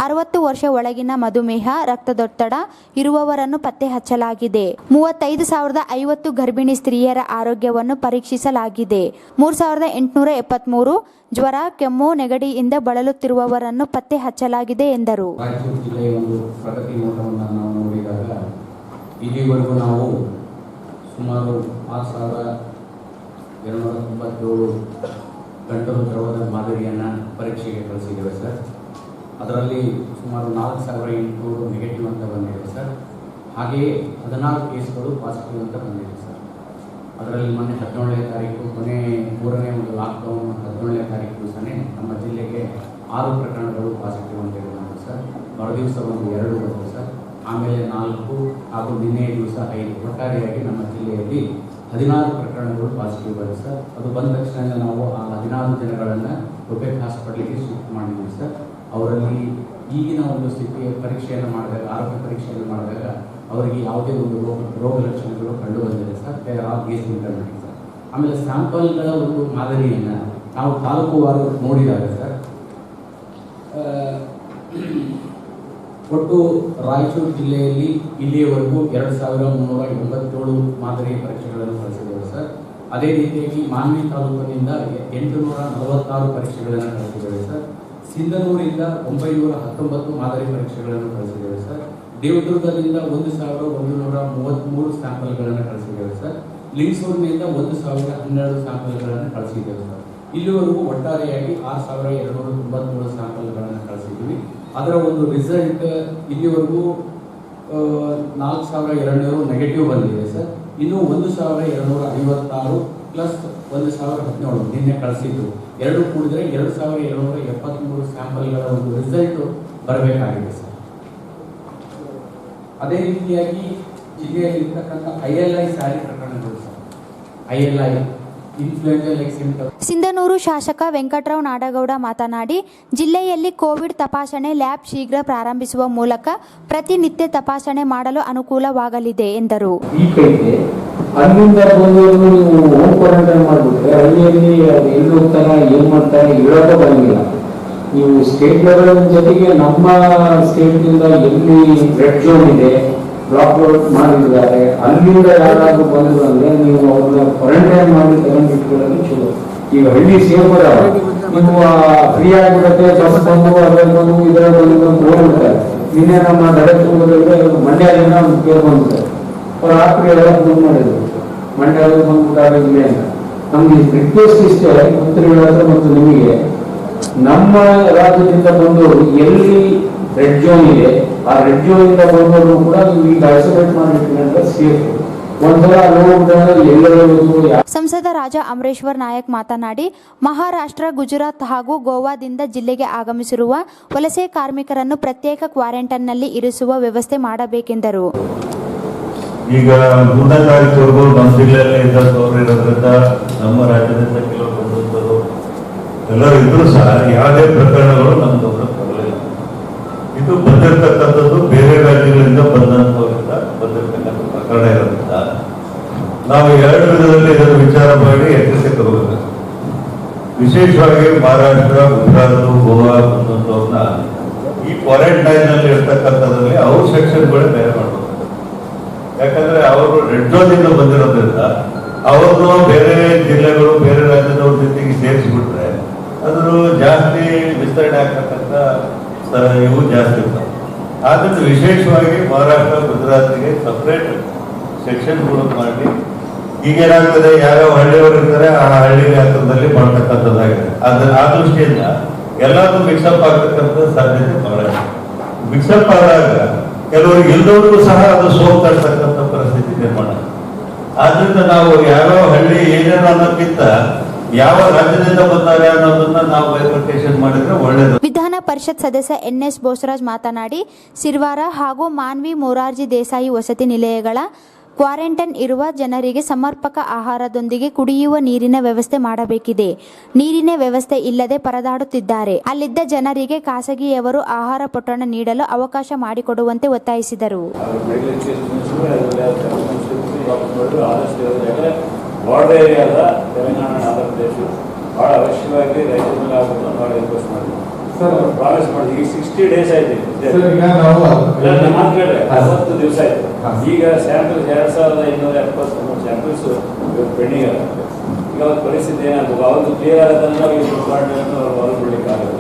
60 ವರ್ಷ ಒಳಗಿನ ಮಧುಮೇಹ, ರಕ್ತದೊತ್ತಡ ಇರುವವರನ್ನು ಪತ್ತೆ ಹಚ್ಚಲಾಗಿದೆ. 35,050 ಗರ್ಭಿಣಿ ಸ್ತ್ರೀಯರ ಆರೋಗ್ಯವನ್ನು ಪರೀಕ್ಷಿಸಲಾಗಿದೆ. 3,873 ಜ್ವರ, ಕೆಮ್ಮು, ನೆಗಡಿಯಿಂದ ಬಳಲುತ್ತಿರುವವರನ್ನು ಪತ್ತೆ ಹಚ್ಚಲಾಗಿದೆ ಎಂದರು. ರಾಯಚೂರು ಜಿಲ್ಲೆಯ ಒಂದು ಪ್ರಗತಿ ನೋಟವನ್ನು ನಾವು ನೋಡಿದಾಗ ಇಲ್ಲಿವರೆಗೂ ನಾವು ಸುಮಾರು 6,297 ಗಂಟಲು ದ್ರವದ ಮಾದರಿಯನ್ನು ಪರೀಕ್ಷೆಗೆ ಕಳಿಸಿದ್ದೇವೆ ಸರ್. ಅದರಲ್ಲಿ ಸುಮಾರು 4,800 ನೆಗೆಟಿವ್ ಅಂತ ಬಂದಿದೆ ಸರ್. ಹಾಗೆಯೇ 14 ಕೇಸ್ಗಳು ಪಾಸಿಟಿವ್ ಅಂತ ಬಂದಿದೆ ಸರ್. ಅದರಲ್ಲಿ ಮೊನ್ನೆ 17ನೇ ತಾರೀಕು ಮೂರನೇ ಒಂದು ಲಾಕ್ಡೌನ್ 17ನೇ ತಾರೀಕು ದಿವಸನೇ ನಮ್ಮ ಜಿಲ್ಲೆಗೆ 6 ಪ್ರಕರಣಗಳು ಪಾಸಿಟಿವ್ ಅಂತ ಹೇಳಿದ್ರು ಸರ್. ಮರುದಿವಸ ಒಂದು 2 ಬಂತು ಸರ್. ಆಮೇಲೆ 4 ಹಾಗೂ ನಿನ್ನೆ ದಿವಸ 5. ಒಟ್ಟಾರೆಯಾಗಿ ನಮ್ಮ ಜಿಲ್ಲೆಯಲ್ಲಿ 16 ಪ್ರಕರಣಗಳು ಪಾಸಿಟಿವ್ ಬಂದಿದೆ ಸರ್. ಅದು ಬಂದ ತಕ್ಷಣ ನಾವು ಆ 14 ಜನಗಳನ್ನು ಒಪೆಕ್ ಹಾಸ್ಪಿಟಲ್ಗೆ ಶಿಫ್ಟ್ ಮಾಡಿದ್ವಿ ಸರ್. ಅವರಲ್ಲಿ ಈಗಿನ ಒಂದು ಸ್ಥಿತಿಯ ಪರೀಕ್ಷೆಯನ್ನು ಮಾಡಿದಾಗ, ಆರೋಗ್ಯ ಪರೀಕ್ಷೆಯನ್ನು ಮಾಡಿದಾಗ ಅವರಿಗೆ ಯಾವುದೇ ಒಂದು ರೋಗ ಲಕ್ಷಣಗಳು ಕಂಡು ಬಂದಿದೆ ಸರ್. ಬೇರೆ ಇಂಟರ್ನೆಟ್ ಸರ್. ಆಮೇಲೆ ಸ್ಯಾಂಪಲ್ಗಳ ಒಂದು ಮಾದರಿಯನ್ನು ನಾವು ತಾಲೂಕುವಾರು ನೋಡಿದಾಗ ಸರ್, ಒಟ್ಟು ರಾಯಚೂರು ಜಿಲ್ಲೆಯಲ್ಲಿ ಇಲ್ಲಿಯವರೆಗೂ 2,387 ಮಾದರಿಯ ಪರೀಕ್ಷೆಗಳನ್ನು ಕಳಿಸಿದ್ದೇವೆ ಸರ್. ಅದೇ ರೀತಿಯಾಗಿ ಮಾನ್ವಿ ತಾಲೂಕಿನಿಂದ 846 ಪರೀಕ್ಷೆಗಳನ್ನು ಕಳಿಸಿದ್ದೇವೆ ಸರ್. ಸಿಂಧನೂರಿಂದ 919 ಮಾದರಿ ಪರೀಕ್ಷೆಗಳನ್ನು ಕಳಿಸಿದ್ದೇವೆ ಸರ್. ದೇವದುರ್ಗದಿಂದ 1,133 ಸ್ಯಾಂಪಲ್ಗಳನ್ನು ಕಳಿಸಿದ್ದೇವೆ ಸರ್. ಲಿಂಗಸೂರಿನಿಂದ 1,012 ಸ್ಯಾಂಪಲ್ಗಳನ್ನು ಕಳಿಸಿದ್ದೇವೆ ಸರ್. ಇಲ್ಲಿವರೆಗೂ ಒಟ್ಟಾರೆಯಾಗಿ 6,293 ಸ್ಯಾಂಪಲ್ಗಳನ್ನು ಕಳಿಸಿದ್ದೀವಿ. ಅದರ ಒಂದು ರಿಸಲ್ಟ್ ಇಲ್ಲಿವರೆಗೂ 4,200 ನೆಗೆಟಿವ್ ಬಂದಿದೆ ಸರ್. ಇನ್ನು 1,256 ಪ್ಲಸ್ 1,017 ನಿನ್ನೆ ಕಳಿಸಿದ್ದು ಎರಡು ಕೂಡಿದರೆ 2,273 ಸ್ಯಾಂಪಲ್ಗಳ ಒಂದು ರಿಸಲ್ಟ್ ಬರಬೇಕಾಗಿದೆ ಸರ್. ಅದೇ ರೀತಿಯಾಗಿ ಜಿಲ್ಲೆಯಲ್ಲಿ ಇರ್ತಕ್ಕಂಥ ILI ಸಾರಿ ಪ್ರಕರಣಗಳು sir. ILI influenza like symptoms. Sindhanur ಶಾಸಕ ವೆಂಕಟರಾವ್ ನಾಡಗೌಡ ಮಾತನಾಡಿ, ಜಿಲ್ಲೆಯಲ್ಲಿ ಕೋವಿಡ್ ತಪಾಸಣೆ ಲ್ಯಾಬ್ ಶೀಘ್ರ ಪ್ರಾರಂಭಿಸುವ ಮೂಲಕ ಪ್ರತಿನಿತ್ಯ ತಪಾಸಣೆ ಮಾಡಲು ಅನುಕೂಲವಾಗಲಿದೆ ಎಂದರು. ಅಲ್ಲಿಂದ ಬಂದವರು ನೀವು ಹೋಮ್ ಕ್ವಾರಂಟೈನ್ ಮಾಡಿಬಿಟ್ರೆ ಹಳ್ಳಿಯಲ್ಲಿ ಎಲ್ಲಿ ಹೋಗ್ತಾರ ಏನ್ ಮಾಡ್ತಾರೆ ಹೇಳೋಕೆ ಬರಂಗಿಲ್ಲ. ನೀವು ಸ್ಟೇಟ್ ಲೆವೆಲ್ ಜೊತೆಗೆ ನಮ್ಮ ಸ್ಟೇಟ್ನಿಂದ ಎಲ್ಲಿ ರೆಡ್ ಝೋನ್ ಇದೆ, ಬ್ಲಾಕ್ ಔಟ್ ಮಾಡಿದ್ದಾರೆ, ಅಲ್ಲಿಂದ ಯಾರಾದ್ರೂ ಬಂದ್ರು ಅಂದ್ರೆ ನೀವು ಅವ್ರನ್ನ ಕ್ವಾರಂಟೈನ್ ಮಾಡಿ ತಗೊಂಡಿಟ್ಕೊಳ್ಳೋದು ಚಲೋ. ಈಗ ಹಳ್ಳಿ ಸೇರ್ಬೋದ ನೀವು ಫ್ರೀ ಆಗಿಬಿಡುತ್ತೆ, ಬಸ್ ಬಂದು ಅದ್ರಲ್ಲಿ ಬಂದು ಇದರಲ್ಲಿ ಬಂದು ಹೋಗ್ಬಿಡ್ತಾರೆ. ನಿನ್ನೆ ನಮ್ಮ ದಡಚೂರಲ್ಲಿ ಮಂಡ್ಯದಿಂದ ಒಂದು ಕೇರ್ ಬಂದಿದ್ದಾರೆ. ಅವ್ರು ರಾತ್ರಿ ಎಲ್ಲ ಫೋನ್ ಮಾಡಿದ್ರು, ಮಂಡ್ಯದಲ್ಲಿ ಬಂದ್ಬಿಟ್ಟಾರೆ ಇಲ್ಲಿ ಅಂತ. ನಮ್ಗೆ ರಿಕ್ವೆಸ್ಟ್ ಇಷ್ಟೇ ಮಂತ್ರಿಗಳ ಹತ್ರ ಮತ್ತು ನಿಮಗೆ, ನಮ್ಮ ರಾಜ್ಯದಿಂದ ಬಂದವರು ಎಲ್ಲಿ ರೆಡ್ ಝೋನ್ ಇದೆ ಆ ರೆಡ್ ಝೋನ್ ಇಂದ ಬಂದವರು ಕೂಡ ನೀವು ಈಗ ಐಸೋಲೇಟ್ ಮಾಡಿಟ್ಕೊಂಡ್ರೆ ಸೇಫ್. ಒಂದ್ಸಲ ಎಲ್ಲರೂ. ಸಂಸದ ರಾಜಾ ಅಮರೇಶ್ವರ್ ನಾಯಕ್ ಮಾತನಾಡಿ, ಮಹಾರಾಷ್ಟ್ರ, ಗುಜರಾತ್ ಹಾಗೂ ಗೋವಾದಿಂದ ಜಿಲ್ಲೆಗೆ ಆಗಮಿಸಿರುವ ವಲಸೆ ಕಾರ್ಮಿಕರನ್ನು ಪ್ರತ್ಯೇಕ ಕ್ವಾರಂಟೈನ್ನಲ್ಲಿ ಇರಿಸುವ ವ್ಯವಸ್ಥೆ ಮಾಡಬೇಕೆಂದರು. ಈಗ 3ನೇ ತಾರೀಕುವರೆಗೂ ನಮ್ಮ ಜಿಲ್ಲೆಯಲ್ಲೇ ಇರೋದ್ರಿಂದ ನಮ್ಮ ರಾಜ್ಯದಿಂದ ಕೆಲವರು ಬಂದಂಥವರು ಎಲ್ಲರೂ ಇದ್ರೂ ಸಹ ಯಾವುದೇ ಪ್ರಕರಣಗಳು ನಮ್ಮ ಗಮನಕ್ಕೆ ಬರಲಿಲ್ಲ. ಇದು ಬಂದಿರತಕ್ಕಂಥದ್ದು ಬೇರೆ ರಾಜ್ಯಗಳಿಂದ ಬಂದಂಥವರಿಂದ ಬಂದಿರತಕ್ಕಂಥ ಪ್ರಕರಣ ಇರೋದ್ರಿಂದ ನಾವು 2 ವಿಧದಲ್ಲಿ ಇದನ್ನು ವಿಚಾರ ಮಾಡಿ ಎಚ್ಚರಿಕೆ ತಗೋಬೇಕು. ವಿಶೇಷವಾಗಿ ಮಹಾರಾಷ್ಟ್ರ, ಗುಜರಾತ್, ಗೋವಾ ಬಂದಂಥವ್ರನ್ನ ಈ ಕ್ವಾರಂಟೈನ್ ನಲ್ಲಿ ಇರ್ತಕ್ಕಂಥದ್ರಲ್ಲಿ ಅವ್ರ ಸೆಕ್ಷನ್ಗಳೇ ಬೇರೆ ಮಾಡಬೇಕು. ಯಾಕಂದ್ರೆ ಅವರು ರೆಡ್ ಝೋನ್ ಇಂದ ಬಂದಿರೋದ್ರಿಂದ ಅವ್ರದ್ದು ಬೇರೆ ಜಿಲ್ಲೆಗಳು, ಬೇರೆ ರಾಜ್ಯದವ್ರ ಜೊತೆಗೆ ಸೇರಿಸ್ಬಿಟ್ರೆ ಅದ್ರ ಜಾಸ್ತಿ ವಿಸ್ತರಣೆ ಆಗ್ತಕ್ಕಂಥ ಇವು ಜಾಸ್ತಿ ಇರ್ತವೆ. ಆದ್ರಿಂದ ವಿಶೇಷವಾಗಿ ಮಹಾರಾಷ್ಟ್ರ, ಗುಜರಾತ್ಗೆ ಸಪ್ರೇಟ್ ಸೆಕ್ಷನ್ಗಳು ಮಾಡಿ, ಈಗೇನಾಗ್ತದೆ ಯಾವ್ಯಾವ ಹಳ್ಳಿಯವರು ಇರ್ತಾರೆ ಆ ಹಳ್ಳಿ ವ್ಯಾಪ್ತದಲ್ಲಿ ಮಾಡ್ತಕ್ಕಂಥದ್ದಾಗಿದೆ. ಆ ದೃಷ್ಟಿಯಿಂದ ಎಲ್ಲಾದ್ರೂ ಮಿಕ್ಸಪ್ ಆಗ್ತಕ್ಕಂಥ ಸಾಧ್ಯತೆ ಬಹಳ. ಮಿಕ್ಸಪ್ ಆದಾಗ ಕೆಲವರಿಗೆ ಎಲ್ಲರಿಗೂ ಸಹ ಅದು ಸೋಂಕು ತರ್ತಕ್ಕಂಥ ಪರಿಸ್ಥಿತಿ ನಿರ್ಮಾಣ. ಆದ್ರಿಂದ ನಾವು ಯಾವ್ಯಾವ ಹಳ್ಳಿ ಏನೇನು ಅನ್ನೋಕ್ಕಿಂತ ಯಾವ ರಾಜ್ಯದಿಂದ ಬಂದಾಗ ಅನ್ನೋದನ್ನ ನಾವು ಬೈಫರ್ಕೇಶನ್ ಮಾಡಿದ್ರೆ ಒಳ್ಳೇದು. ವಿಧಾನ ಪರಿಷತ್ ಸದಸ್ಯ NS ಬೋಸರಾಜ್ ಮಾತನಾಡಿ, ಸಿರ್ವಾರ ಹಾಗೂ ಮಾನ್ವಿ ಮೊರಾರ್ಜಿ ದೇಸಾಯಿ ವಸತಿ ನಿಲಯಗಳ ಕ್ವಾರಂಟೈನ್ ಇರುವ ಜನರಿಗೆ ಸಮರ್ಪಕ ಆಹಾರದೊಂದಿಗೆ ಕುಡಿಯುವ ನೀರಿನ ವ್ಯವಸ್ಥೆ ಮಾಡಬೇಕಿದೆ. ನೀರಿನ ವ್ಯವಸ್ಥೆ ಇಲ್ಲದೆ ಪರದಾಡುತ್ತಿದ್ದಾರೆ. ಅಲ್ಲಿದ್ದ ಜನರಿಗೆ ಖಾಸಗಿಯವರು ಆಹಾರ ಪೊಟ್ಟಣ ನೀಡಲು ಅವಕಾಶ ಮಾಡಿಕೊಡುವಂತೆ ಒತ್ತಾಯಿಸಿದರು. ಬಾರ್ಡರ್ ಏರಿಯಾದ ತೆಲಂಗಾಣ ಆಂಧ್ರ ಪ್ರದೇಶ ಭಾಳ ಅವಶ್ಯವಾಗಿ ರೈತರ ಮೇಲೆ ಆಗೋದು ಭಾಳ ರಿಕ್ವೆಸ್ಟ್ ಮಾಡಿದ್ವಿ ಸರ್. ಪ್ರಾಮಿಸ್ ಮಾಡಿದ್ವಿ. ಈಗ 60 days ಆಯ್ತು. ಮಾತಾಡ್ರೆ 60 ದಿವಸ ಆಯ್ತು. ಈಗ ಸ್ಯಾಂಪಲ್ಸ್ 2270 ಸ್ಯಾಂಪಲ್ಸ್ ಪೆಂಡಿಂಗ್ ಆಗುತ್ತೆ. ಈಗ ಅವ್ರ ಪರಿಸ್ಥಿತಿ ಏನಾಗಬೇಕು, ಅವ್ರದ್ದು ಕ್ಲಿಯರ್ ಆಗೋದನ್ನ ಹೊರಗೆ ಬಿಡ್ಲಿಕ್ಕಾಗಲ್ಲ.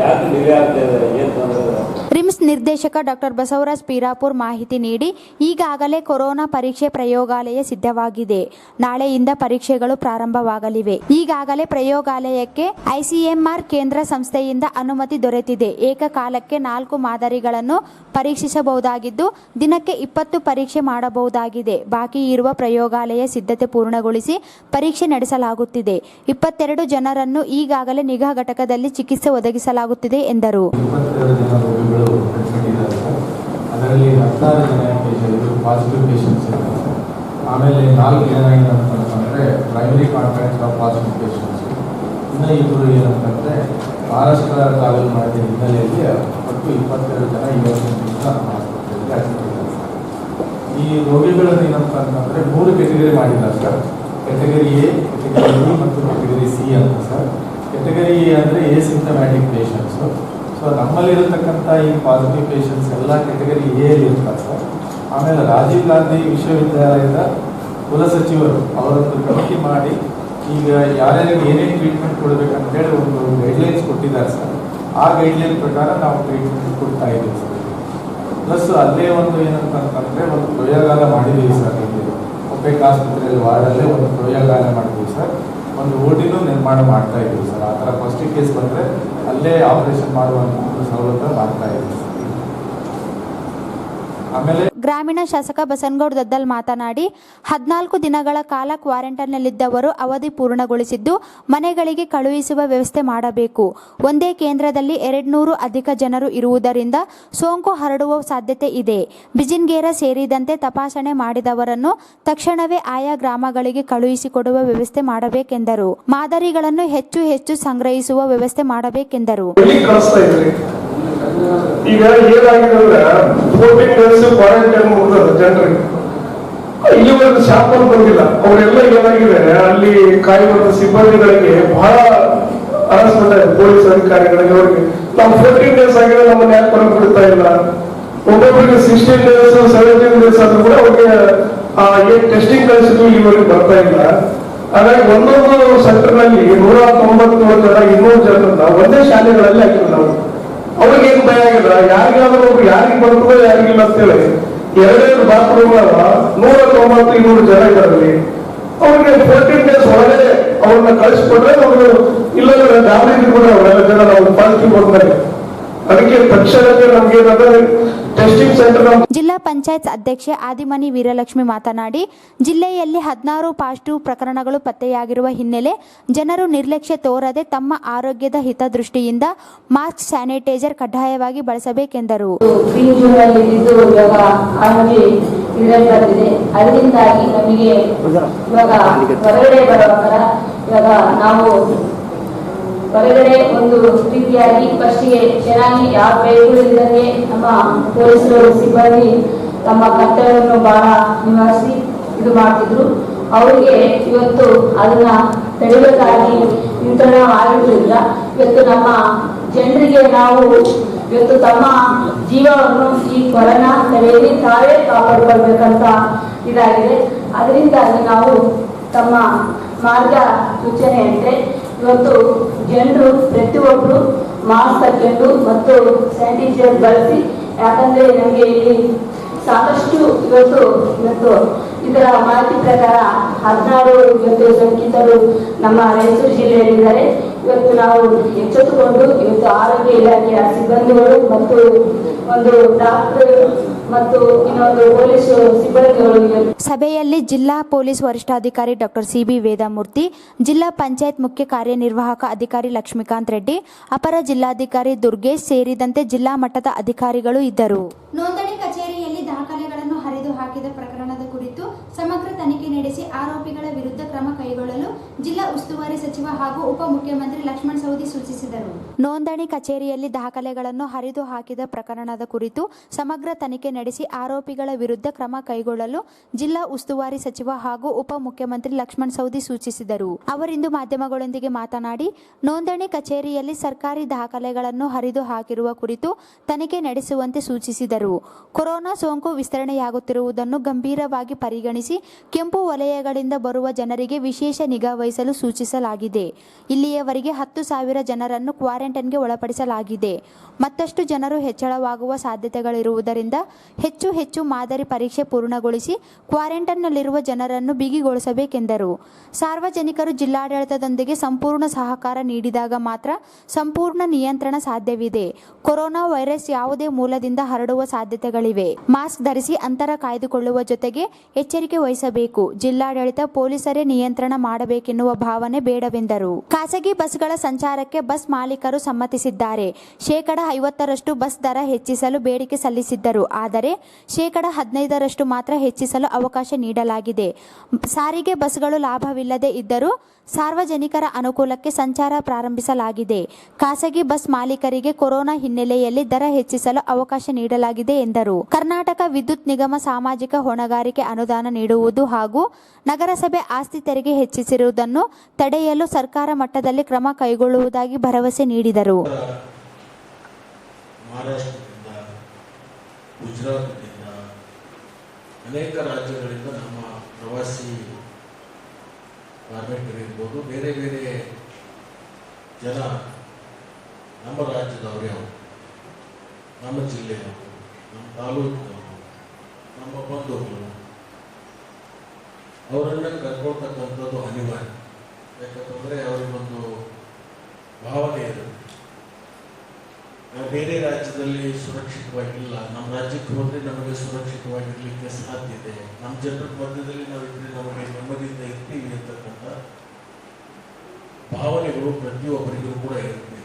ಯಾಕೆ ಡಿಲೇ ಆಗ್ತಾ ಇದೆ, ಏನು ತೊಂದರೆ? ರಿಮ್ಸ್ ನಿರ್ದೇಶಕ ಡಾಕ್ಟರ್ ಬಸವರಾಜ್ ಪೀರಾಪುರ್ ಮಾಹಿತಿ ನೀಡಿ, ಈಗಾಗಲೇ ಕೊರೋನಾ ಪರೀಕ್ಷೆ ಪ್ರಯೋಗಾಲಯ ಸಿದ್ಧವಾಗಿದೆ. ನಾಳೆಯಿಂದ ಪರೀಕ್ಷೆಗಳು ಪ್ರಾರಂಭವಾಗಲಿವೆ. ಈಗಾಗಲೇ ಪ್ರಯೋಗಾಲಯಕ್ಕೆ ಐಸಿಎಂಆರ್ ಕೇಂದ್ರ ಸಂಸ್ಥೆಯಿಂದ ಅನುಮತಿ ದೊರೆತಿದೆ. ಏಕಕಾಲಕ್ಕೆ 4 ಮಾದರಿಗಳನ್ನು ಪರೀಕ್ಷಿಸಬಹುದಾಗಿದ್ದು ದಿನಕ್ಕೆ 20 ಪರೀಕ್ಷೆ ಮಾಡಬಹುದಾಗಿದೆ. ಬಾಕಿ ಇರುವ ಪ್ರಯೋಗಾಲಯ ಸಿದ್ಧತೆ ಪೂರ್ಣಗೊಳಿಸಿ ಪರೀಕ್ಷೆ ನಡೆಸಲಾಗುತ್ತಿದೆ. 22 ಜನರನ್ನು ಈಗಾಗಲೇ ನಿಗಾ ಘಟಕದಲ್ಲಿ ಚಿಕಿತ್ಸೆ ಒದಗಿಸಲಾಗುತ್ತಿದೆ ಎಂದರು. ಅದರಲ್ಲಿ 16 ಜನ ಪಾಸಿಟಿವ್ ಪೇಷಂಟ್ಸ್ ಇರ್ತಾರೆ. ಆಮೇಲೆ 4 ಜನ ಏನಂತಂದರೆ primary contact of positive patients. ಇನ್ನು ಇಬ್ಬರು ಏನಂತಂದರೆ ಮಹಾರಾಷ್ಟ್ರ ಟ್ರಾವೆಲ್ ಮಾಡಿದ ಹಿನ್ನೆಲೆಯಲ್ಲಿ ಒಟ್ಟು 22 ಜನ ಈ ವರ್ಷದಿಂದ ಆಸ್ಪತ್ರೆಯಲ್ಲಿ ಅಡ್ಮಿಟ್. ಈ ರೋಗಿಗಳನ್ನು ಏನಂತಂದರೆ 3 ಕೆಟಗರಿ ಮಾಡಿದ್ದಾರೆ sir. Category A, category B ಮತ್ತು ಕೆಟಗರಿ ಸಿ ಅಂತ ಸರ್. ಕೆಟಗರಿ ಎ ಅಂದರೆ ಎಸಿಂಟಮ್ಯಾಟಿಕ್ ಪೇಷಂಟ್ಸು. ಸೊ ನಮ್ಮಲ್ಲಿರತಕ್ಕಂಥ ಈ ಪಾಸಿಟಿವ್ ಪೇಷಂಟ್ಸ್ ಎಲ್ಲ ಕೆಟಗರಿ ಎಲ್ಲಿ ಇರ್ತಾರೆ ಸರ್. ಆಮೇಲೆ ರಾಜೀವ್ ಗಾಂಧಿ ವಿಶ್ವವಿದ್ಯಾಲಯದ ಕುಲಸಚಿವರು ಅವರೊಂದು ಕಮಿಟಿ ಮಾಡಿ ಈಗ ಯಾರ್ಯಾರಿಗೆ ಏನೇನು ಟ್ರೀಟ್ಮೆಂಟ್ ಕೊಡಬೇಕಂತೇಳಿ ಒಂದು ಗೈಡ್ಲೈನ್ಸ್ ಕೊಟ್ಟಿದ್ದಾರೆ ಸರ್. ಆ ಗೈಡ್ಲೈನ್ ಪ್ರಕಾರ ನಾವು ಟ್ರೀಟ್ಮೆಂಟ್ ಕೊಡ್ತಾ ಇದ್ದೀವಿ ಸರ್. ಪ್ಲಸ್ ಅಲ್ಲೇ ಒಂದು ಏನಂತಂದರೆ ಒಂದು ಪ್ರಯೋಗಾಲ ಮಾಡಿದ್ದೀವಿ ಸರ್. ಇಲ್ಲಿ ಒಪೆಕ್ ಆಸ್ಪತ್ರೆಯಲ್ಲಿ ವಾರ್ಡಲ್ಲೇ ಒಂದು ಪ್ರಯೋಗಾಲ ಮಾಡಿದ್ದೀವಿ ಸರ್. ಒಂದು ಓಟಿನೂ ನಿರ್ಮಾಣ ಮಾಡ್ತಾ ಇದ್ದೀವಿ ಸರ್. ಆ ಥರ ಫಸ್ಟ್ ಕೇಸ್ ಬಂದರೆ ಅಲ್ಲೇ ಆಪರೇಷನ್ ಮಾಡುವಂಥ ಸೌಲಭ್ಯ ಮಾಡ್ತಾ ಇದ್ದೀವಿ ಸರ್. ಆಮೇಲೆ ಗ್ರಾಮೀಣ ಶಾಸಕ ಬಸನಗೌಡ ದದ್ದಲ್ ಮಾತನಾಡಿ, 14 ದಿನಗಳ ಕಾಲ ಕ್ವಾರಂಟೈನ್ನಲ್ಲಿದ್ದವರು ಅವಧಿ ಪೂರ್ಣಗೊಳಿಸಿದ್ದು ಮನೆಗಳಿಗೆ ಕಳುಹಿಸುವ ವ್ಯವಸ್ಥೆ ಮಾಡಬೇಕು. ಒಂದೇ ಕೇಂದ್ರದಲ್ಲಿ 200 ಅಧಿಕ ಜನರು ಇರುವುದರಿಂದ ಸೋಂಕು ಹರಡುವ ಸಾಧ್ಯತೆ ಇದೆ. ಬಿಜಿನ್ಗೇರ ಸೇರಿದಂತೆ ತಪಾಸಣೆ ಮಾಡಿದವರನ್ನು ತಕ್ಷಣವೇ ಆಯಾ ಗ್ರಾಮಗಳಿಗೆ ಕಳುಹಿಸಿಕೊಡುವ ವ್ಯವಸ್ಥೆ ಮಾಡಬೇಕೆಂದರು. ಮಾದರಿಗಳನ್ನು ಹೆಚ್ಚು ಸಂಗ್ರಹಿಸುವ ವ್ಯವಸ್ಥೆ ಮಾಡಬೇಕೆಂದರು. ಈಗ ಏನಾಗಿದೆ ಅಂದ್ರೆ 14 days ಕ್ವಾರಂಟೈನ್ ಮುಗಿದ ಜನರಿಗೆ ಇಲ್ಲಿವರೆಗೂ ಶಾಪಲ್ ಬಂದಿಲ್ಲ. ಅವರೆಲ್ಲ ಏನಾಗಿದೆ ಅಲ್ಲಿ ಕಾಯುವಂತ ಸಿಬ್ಬಂದಿಗಳಿಗೆ ಬಹಳ ಅನಿಸ್ತದೆ. ಪೊಲೀಸ್ ಅಧಿಕಾರಿಗಳಿಗೆ ಅವರಿಗೆ ನಾವು 14 days ಆಗಿದೆ, ನಮ್ಮನ್ನ ಯಾಕೆ ಹೊರಗೆ ಬಿಡ್ತಾ ಇಲ್ಲ. ಒಬ್ಬೊಬ್ಬರಿಗೆ 16 days 17 days ಆದ್ರೂ ಕೂಡ ಅವ್ರಿಗೆ ಏನ್ ಟೆಸ್ಟಿಂಗ್ ಕಳಿಸಿದ್ರು ಇಲ್ಲಿವರೆಗೆ ಬರ್ತಾ ಇಲ್ಲ. ಹಾಗಾಗಿ ಒಂದೊಂದು ಸೆಂಟರ್ ನಲ್ಲಿ 197 ಜನ 200 ಜನರನ್ನ ಒಂದೇ ಶಾಲೆಗಳಲ್ಲಿ ಹಾಕಿದ್ರು ನಾವು. ಅವ್ರಿಗೆ ಏನು ಭಯ ಆಗಿಲ್ಲ, ಯಾರಿಗಾದ್ರೂ ಒಬ್ರು ಯಾರಿಗೆ ಬರ್ತದೋ ಯಾರಿಗಿಲ್ಲ ಅಂತೇಳಿ 2 ಬಾತ್ರೂಮ್ 190-200 ಜನ ಇದ್ದಾರಲ್ಲಿ ಅವ್ರಿಗೆ 14 days ಒಳಗೆ ಅವ್ರನ್ನ ಕಳಿಸ್ಕೊಟ್ರೆ ಅವರು ಇಲ್ಲಂದ್ರೆ ಗಾಬರಿ ಬಿಟ್ಬಿಟ್ರೆ ಅವರೆಲ್ಲ ಜನ ನಾವು ಪಾಸಿಟಿವ್ ಬಂದಾಗ ಅದಕ್ಕೆ ತಕ್ಷಣಕ್ಕೆ ನಮ್ಗೆ ಟೆಸ್ಟಿಂಗ್ ಸೆಂಟರ್. ಜಿಲ್ಲಾ ಪಂಚಾಯತ್ ಅಧ್ಯಕ್ಷೆ ಆದಿಮನಿ ವೀರಲಕ್ಷ್ಮಿ ಮಾತನಾಡಿ, ಜಿಲ್ಲೆಯಲ್ಲಿ 16 ಪಾಸಿಟಿವ್ ಪ್ರಕರಣಗಳು ಪತ್ತೆಯಾಗಿರುವ ಹಿನ್ನೆಲೆ ಜನರು ನಿರ್ಲಕ್ಷ್ಯ ತೋರದೆ ತಮ್ಮ ಆರೋಗ್ಯದ ಹಿತದೃಷ್ಟಿಯಿಂದ ಮಾಸ್ಕ್, ಸ್ಯಾನಿಟೈಸರ್ ಕಡ್ಡಾಯವಾಗಿ ಬಳಸಬೇಕೆಂದರು. ಅದರಿಂದಾಗಿ ನಮಗೆ ಇವಾಗ ಹೊರಗಡೆ ಬರುವಾಗ ಇವಾಗ ನಾವು ಹೊರಗಡೆ ಒಂದು ರೀತಿಯಾಗಿ ಫಸ್ಟಿಗೆ ಚೆನ್ನಾಗಿ ಯಾವ ಭಯಗಳಿಲ್ಲದೆ ನಮ್ಮ ಪೊಲೀಸರು ಸಿಬ್ಬಂದಿ ತಮ್ಮ ಕರ್ತವ್ಯವನ್ನು ಬಹಳ ನಿವಾರಿಸಿ ಇದು ಮಾಡ್ತಿದ್ರು. ಅವರಿಗೆ ಇವತ್ತು ಅದನ್ನ ತಡೆಬೇಕಾಗಿ ನಿಯಂತ್ರಣ ಆಗಿರಲಿಲ್ಲ. ಇವತ್ತು ನಮ್ಮ ಜನರಿಗೆ ನಾವು ಇವತ್ತು ತಮ್ಮ ಜೀವವನ್ನು ಈ ಕೊರೋನಾ ತಡೆಯಲ್ಲಿ ತಾವೇ ಕಾಪಾಡಿಕೊಳ್ಬೇಕಂತ ಇದಾಗಿದೆ. ಅದರಿಂದಾಗಿ ನಾವು ತಮ್ಮ ಮಾರ್ಗ ಸೂಚನೆ ಅಂದ್ರೆ ಇವತ್ತು ಜನರು ಪ್ರತಿಯೊಬ್ಬರು ಮಾಸ್ಕ್ ಹಾಕೊಂಡು ಮತ್ತು ಸ್ಯಾನಿಟೈಸರ್ ಬಳಸಿ. ಯಾಕಂದ್ರೆ ನಮಗೆ ಇಲ್ಲಿ ಸಾಕಷ್ಟು ಇವತ್ತು ಇದರ ಮಾಹಿತಿ ಪ್ರಕಾರ 16 ಇವತ್ತು ಸೋಂಕಿತರು ನಮ್ಮ ರಾಯಚೂರು ಜಿಲ್ಲೆಯಲ್ಲಿದ್ದಾರೆ. ಇವತ್ತು ನಾವು ಎಚ್ಚೆತ್ತುಕೊಂಡು ಇವತ್ತು ಆರೋಗ್ಯ ಇಲಾಖೆಯ ಸಿಬ್ಬಂದಿಗಳು ಮತ್ತು ಒಂದು ಡಾಕ್ಟರ್ ಮತ್ತು ಇನ್ನೊಂದು ಪೊಲೀಸ್ ಸಿಬ್ಬಂದಿಗಳು. ಸಭೆಯಲ್ಲಿ ಜಿಲ್ಲಾ ಪೊಲೀಸ್ ವರಿಷ್ಠಾಧಿಕಾರಿ ಡಾಕ್ಟರ್ ಸಿಬಿ ವೇದಮೂರ್ತಿ, ಜಿಲ್ಲಾ ಪಂಚಾಯತ್ ಮುಖ್ಯ ಕಾರ್ಯನಿರ್ವಾಹಕ ಅಧಿಕಾರಿ ಲಕ್ಷ್ಮೀಕಾಂತ್ ರೆಡ್ಡಿ, ಅಪರ ಜಿಲ್ಲಾಧಿಕಾರಿ ದುರ್ಗೇಶ್ ಸೇರಿದಂತೆ ಜಿಲ್ಲಾ ಮಟ್ಟದ ಅಧಿಕಾರಿಗಳು ಇದ್ದರು. ನೋಂದಣಿ ಕಚೇರಿಯಲ್ಲಿ ದಾಖಲೆಗಳನ್ನು ಹರಿದು ಹಾಕಿದ ಪ್ರಕರಣದ ಕುರಿತು ಸಮಗ್ರ ತನಿಖೆ ನಡೆಸಿ ಆರೋಪಿಗಳ ವಿರುದ್ಧ ಕ್ರಮ ಕೈಗೊಳ್ಳಲು ಜಿಲ್ಲಾ ಉಸ್ತುವಾರಿ ಸಚಿವ ಹಾಗೂ ಉಪಮುಖ್ಯಮಂತ್ರಿ ಲಕ್ಷ್ಮಣ ಸವದಿ ಸೂಚಿಸಿದರು. ನೋಂದಣಿ ಕಚೇರಿಯಲ್ಲಿ ದಾಖಲೆಗಳನ್ನು ಹರಿದು ಹಾಕಿದ ಪ್ರಕರಣದ ಕುರಿತು ಸಮಗ್ರ ತನಿಖೆ ನಡೆಸಿ ಆರೋಪಿಗಳ ವಿರುದ್ಧ ಕ್ರಮ ಕೈಗೊಳ್ಳಲು ಜಿಲ್ಲಾ ಉಸ್ತುವಾರಿ ಸಚಿವ ಹಾಗೂ ಉಪಮುಖ್ಯಮಂತ್ರಿ ಲಕ್ಷ್ಮಣ ಸವದಿ ಸೂಚಿಸಿದರು. ಅವರಿಂದು ಮಾಧ್ಯಮಗಳೊಂದಿಗೆ ಮಾತನಾಡಿ, ನೋಂದಣಿ ಕಚೇರಿಯಲ್ಲಿ ಸರ್ಕಾರಿ ದಾಖಲೆಗಳನ್ನು ಹರಿದು ಹಾಕಿರುವ ಕುರಿತು ತನಿಖೆ ನಡೆಸುವಂತೆ ಸೂಚಿಸಿದರು. ಕೊರೋನಾ ಸೋಂಕು ವಿಸ್ತರಣೆಯಾಗುತ್ತಿರುವುದನ್ನು ಗಂಭೀರವಾಗಿ ಪರಿಗಣಿಸಿ ಕೆಂಪು ವಲಯಗಳಿಂದ ಬರುವ ಜನರಿಗೆ ವಿಶೇಷ ನಿಗಾ ವಹಿಸಲು ಸೂಚಿಸಲಾಗಿದೆ. ಇಲ್ಲಿಯವರೆಗೆ 10,000 ಜನರನ್ನು ಕ್ವಾರಂಟೈನ್ಗೆ ಒಳಪಡಿಸಲಾಗಿದೆ. ಮತ್ತಷ್ಟು ಜನರು ಹೆಚ್ಚಳವಾಗುವ ಸಾಧ್ಯತೆಗಳಿರುವುದರಿಂದ ಹೆಚ್ಚು ಮಾದರಿ ಪರೀಕ್ಷೆ ಪೂರ್ಣಗೊಳಿಸಿ ಕ್ವಾರಂಟೈನ್ನಲ್ಲಿರುವ ಜನರನ್ನು ಬಿಗಿಗೊಳಿಸಬೇಕೆಂದರು. ಸಾರ್ವಜನಿಕರು ಜಿಲ್ಲಾಡಳಿತದೊಂದಿಗೆ ಸಂಪೂರ್ಣ ಸಹಕಾರ ನೀಡಿದಾಗ ಮಾತ್ರ ಸಂಪೂರ್ಣ ನಿಯಂತ್ರಣ ಸಾಧ್ಯವಿದೆ. ಕೊರೋನಾ ವೈರಸ್ ಯಾವುದೇ ಮೂಲದಿಂದ ಹರಡುವ ಸಾಧ್ಯತೆಗಳಿವೆ. ಮಾಸ್ಕ್ ಧರಿಸಿ ಅಂತರ ಕಾಯ್ದುಕೊಳ್ಳುವ ಜೊತೆಗೆ ಎಚ್ಚರಿಕೆ ವಹಿಸಬೇಕು. ಜಿಲ್ಲಾಡಳಿತ ಪೊಲೀಸರೇ ನಿಯಂತ್ರಣ ಮಾಡಬೇಕೆನ್ನುವ ಭಾವನೆ ಬೇಡವೆಂದರು. ಖಾಸಗಿ ಬಸ್ಗಳ ಸಂಚಾರಕ್ಕೆ ಬಸ್ ಮಾಲೀಕರು ಸಮ್ಮತಿಸಿದ್ದಾರೆ. 50% ಬಸ್ ದರ ಹೆಚ್ಚಿಸಲು ಬೇಡಿಕೆ ಸಲ್ಲಿಸಿದ್ದರು. ಆದರೆ 15% ಮಾತ್ರ ಹೆಚ್ಚಿಸಲು ಅವಕಾಶ ನೀಡಲಾಗಿದೆ. ಸಾರಿಗೆ ಬಸ್ಗಳು ಲಾಭವಿಲ್ಲದೆ ಇದ್ದರೂ ಸಾರ್ವಜನಿಕರ ಅನುಕೂಲಕ್ಕೆ ಸಂಚಾರ ಪ್ರಾರಂಭಿಸಲಾಗಿದೆ. ಖಾಸಗಿ ಬಸ್ ಮಾಲೀಕರಿಗೆ ಕೊರೋನಾ ಹಿನ್ನೆಲೆಯಲ್ಲಿ ದರ ಹೆಚ್ಚಿಸಲು ಅವಕಾಶ ನೀಡಲಾಗಿದೆ ಎಂದರು. ಕರ್ನಾಟಕ ವಿದ್ಯುತ್ ನಿಗಮ ಸಾಮಾಜಿಕ ಹೊಣೆಗಾರಿಕೆ ಅನುದಾನ ನೀಡುವುದು ಹಾಗೂ ನಗರಸಭೆ ಆಸ್ತಿ ತೆರಿಗೆ ಹೆಚ್ಚಿಸಿರುವುದನ್ನು ತಡೆಯಲು ಸರ್ಕಾರ ಮಟ್ಟದಲ್ಲಿ ಕ್ರಮ ಕೈಗೊಳ್ಳುವುದಾಗಿ ಭರವಸೆ ನೀಡಿದರು. ಮಹಾರಾಷ್ಟ್ರದಿಂದ, ಗುಜರಾತ್ನಿಂದ, ಅನೇಕ ರಾಜ್ಯಗಳಿಂದ ನಮ್ಮ ಪ್ರವಾಸಿ ಕಾರ್ಮಿಕರಿರ್ಬೋದು, ಬೇರೆ ಬೇರೆ ಜನ ನಮ್ಮ ರಾಜ್ಯದವರೇ ಅವರು, ನಮ್ಮ ಜಿಲ್ಲೆಯವರು, ನಮ್ಮ ತಾಲೂಕಿನವರು, ನಮ್ಮ ಬಂಧುಗಳು, ಅವರನ್ನು ಕರ್ಕೊಳ್ತಕ್ಕಂಥದ್ದು ಅನಿವಾರ್ಯ. ಯಾಕಂತಂದರೆ ಅವರಿಗೊಂದು ಭಾವನೆ ಇರುತ್ತೆ, ನಾವು ಬೇರೆ ರಾಜ್ಯದಲ್ಲಿ ಸುರಕ್ಷಿತವಾಗಿಲ್ಲ, ನಮ್ಮ ರಾಜ್ಯಕ್ಕೆ ಹೋದರೆ ನಮಗೆ ಸುರಕ್ಷಿತವಾಗಿರಲಿಕ್ಕೆ ಸಾಧ್ಯ ಇದೆ, ನಮ್ಮ ಜನರ ಮಧ್ಯದಲ್ಲಿ ನಾವು ಇದ್ರೆ ನಮಗೆ ನೆಮ್ಮದಿಯಿಂದ ಇರ್ತೀವಿ ಅಂತಕ್ಕಂಥ ಭಾವನೆಗಳು ಪ್ರತಿಯೊಬ್ಬರಿಗೂ ಕೂಡ ಇರುತ್ತೆ.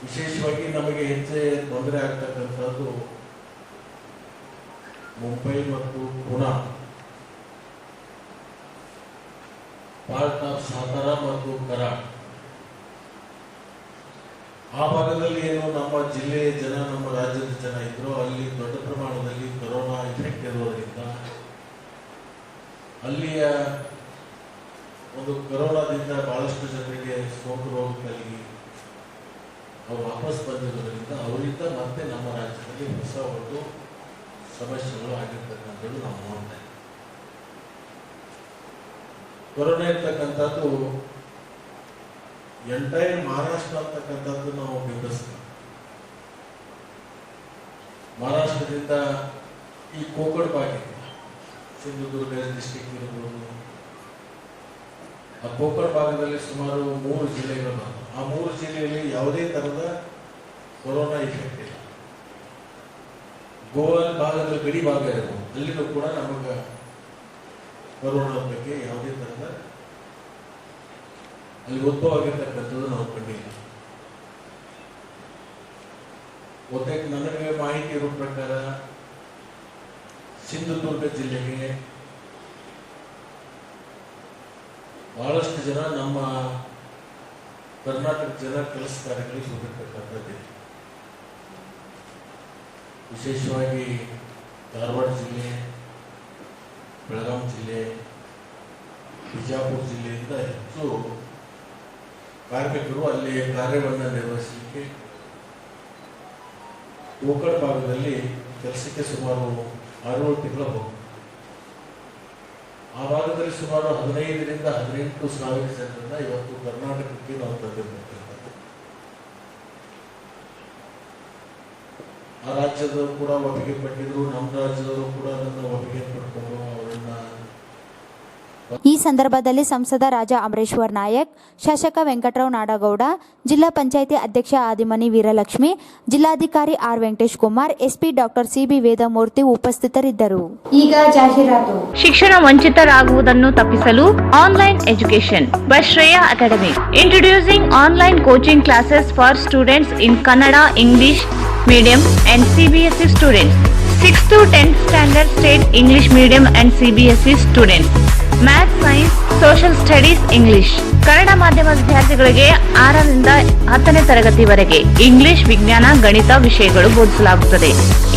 ವಿಶೇಷವಾಗಿ ನಮಗೆ ಹೆಚ್ಚೆ ತೊಂದರೆ ಆಗ್ತಕ್ಕಂಥದ್ದು ಮುಂಬೈ ಮತ್ತು ಪುಣೆ, ಪಾರ್ಟ್ ಆಫ್ ಸಾತಾರ ಮತ್ತು ಕರಾಡ್, ಆ ಭಾಗದಲ್ಲಿ ಏನು ನಮ್ಮ ಜಿಲ್ಲೆಯ ಜನ, ನಮ್ಮ ರಾಜ್ಯದ ಜನ ಇದ್ರು, ಅಲ್ಲಿ ದೊಡ್ಡ ಪ್ರಮಾಣದಲ್ಲಿ ಕೊರೋನಾ ಇಫೆಕ್ಟ್ ಇರೋದ್ರಿಂದ ಅಲ್ಲಿಯ ಒಂದು ಕೊರೋನಾದಿಂದ ಬಹಳಷ್ಟು ಜನರಿಗೆ ಸೋಂಕು ರೋಗ ಕಲಿಗಿ ಅವರು ವಾಪಸ್ ಬಂದಿರೋದ್ರಿಂದ ಅವರಿಂದ ಮತ್ತೆ ನಮ್ಮ ರಾಜ್ಯದಲ್ಲಿ ಹೊಸ ಒಂದು ಸಮಸ್ಯೆಗಳು ಆಗಿರ್ತಕ್ಕಂಥದ್ದು ನಾವು ನೋಡ್ತಾ ಇದ್ದೀವಿ. ಕೊರೋನಾ ಇರ್ತಕ್ಕಂಥದ್ದು ಎಂಟೈರ್ ಮಹಾರಾಷ್ಟ್ರ ಅಂತಕ್ಕಂಥದ್ದು ನಾವು ಬಿಂಬಿಸ್ತೀವಿ. ಮಹಾರಾಷ್ಟ್ರದಿಂದ ಈ ಕೋಕಡ್ ಭಾಗ, ಸಿಂಧುದುರ್ಗ ಡಿಸ್ಟಿಕ್ ಇರ್ಬೋದು, ಆ ಕೋಕಡ್ ಭಾಗದಲ್ಲಿ ಸುಮಾರು 3 ಜಿಲ್ಲೆಗಳು ಬರ್ತವೆ. ಆ 3 ಜಿಲ್ಲೆಯಲ್ಲಿ ಯಾವುದೇ ಥರದ ಕೊರೋನಾ ಇಫೆಕ್ಟ್ ಇಲ್ಲ. ಗೋವಾ ಭಾಗದಲ್ಲಿ ಗಡಿ ಭಾಗ ಇರ್ಬೋದು, ಅಲ್ಲಿನೂ ಕೂಡ ನಮಗೆ ಕೊರೋನಾ ಬಗ್ಗೆ ಯಾವುದೇ ಥರದ ಅಲ್ಲಿ ಉದ್ಭವ ಆಗಿರ್ತಕ್ಕಂಥದ್ದು ನಾವು ಕಂಡಿಲ್ಲ. ಒತ್ತಾಗಿ ನನಗೆ ಮಾಹಿತಿ ಇರೋ ಪ್ರಕಾರ ಸಿಂಧುದುರ್ಗ ಜಿಲ್ಲೆಗೆ ಬಹಳಷ್ಟು ಜನ ನಮ್ಮ ಕರ್ನಾಟಕ ಜನ ಕೆಲಸ ಕಾರ್ಯಗಳಿಗೆ ಹೋಗಿರ್ತಕ್ಕಂಥದ್ದಿದೆ. ವಿಶೇಷವಾಗಿ ಧಾರವಾಡ ಜಿಲ್ಲೆ, ಬೆಳಗಾವಿ ಜಿಲ್ಲೆ, ಬಿಜಾಪುರ ಜಿಲ್ಲೆಯಿಂದ ಹೆಚ್ಚು ಕಾರ್ಮಿಕರು ಅಲ್ಲಿ ಕಾರ್ಯವನ್ನು ನಿರ್ವಹಿಸಲಿಕ್ಕೆ ಕೋಕಡ್ ಭಾಗದಲ್ಲಿ ಕೆಲಸಕ್ಕೆ ಸುಮಾರು 6 ತಿಂಗಳು ಹೋಗ್ತಾರೆ. ಆ ಭಾಗದಲ್ಲಿ ಸುಮಾರು 15,000 ರಿಂದ 18,000 ಜನರನ್ನ ಇವತ್ತು ಕರ್ನಾಟಕಕ್ಕೆ ನಾವು ತಂದಿರ್ತಕ್ಕಂಥದ್ದು. ಆ ರಾಜ್ಯದವರು ಕೂಡ ಒಪ್ಪಿಗೆ ಪಟ್ಟಿದ್ರು, ನಮ್ಮ ರಾಜ್ಯದವರು ಕೂಡ ಅದನ್ನು ಒಪ್ಪಿಗೆ ಪಡ್ಕೊಂಡು ಅವರನ್ನ. ಈ ಸಂದರ್ಭದಲ್ಲಿ ಸಂಸದ ರಾಜಾ ಅಮರೇಶ್ವರ್ ನಾಯಕ್, ಶಾಸಕ ವೆಂಕಟರಾವ್ ನಾಡಗೌಡ, ಜಿಲ್ಲಾ ಪಂಚಾಯಿತಿ ಅಧ್ಯಕ್ಷ ಆದಿಮನಿ ವೀರಲಕ್ಷ್ಮಿ, ಜಿಲ್ಲಾಧಿಕಾರಿ R Venkatesh Kumar, SP doctor CB Vedamurthy ಉಪಸ್ಥಿತರಿದ್ದರು. ಈಗ ಜಾಹೀರಾತು. ಶಿಕ್ಷಣ ವಂಚಿತರಾಗುವುದನ್ನು ತಪ್ಪಿಸಲು online education by Shreya academy. Introducing online coaching classes for students in Kannada, English medium and CBSE students. 6th to 10th standard state English medium and CBSE students. Math, Science, Social Studies, English. Kannada ಮಾಧ್ಯಮ ವಿದ್ಯಾರ್ಥಿಗಳಿಗೆ 6ರಿಂದ 10ನೇ ತರಗತಿವರೆಗೆ English, ವಿಜ್ಞಾನ, ಗಣಿತ ವಿಷಯಗಳು ಬೋಧಿಸಲಾಗುತ್ತದೆ.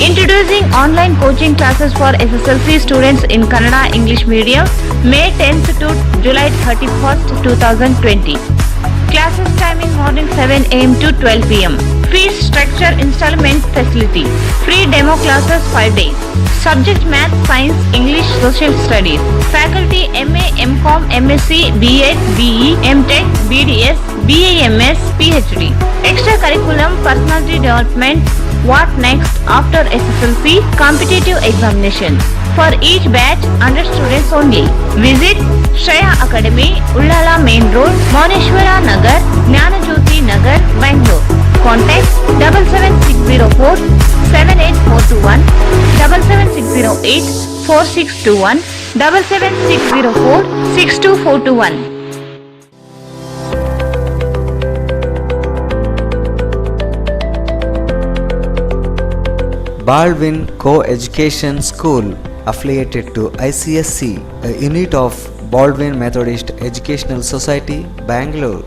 Introducing online coaching classes for SSLC students in Kannada English medium, May 10th to July 31st, 2020. Classes timing morning 7 a.m. to 12 p.m. Fees structure installment facility. Free demo classes 5 days. Subject Math, Science, English, Social Studies. Faculty MA, MCom, MSc, B.Ed, BE, MTech, BDS, BAMS, PhD. Extracurriculum personality development. What next after SSLC? Competitive examination. For each batch, 100 students only. Visit Shreya Academy, Ullala Main Road, Moneshwara Nagar, Jnanajyoti Nagar, Bangalore. Contact 77604 78421, 77608 4621, 77604 62421. Baldwin Co-Education School affiliated to ICSC, a unit of Baldwin Methodist Educational Society, Bangalore.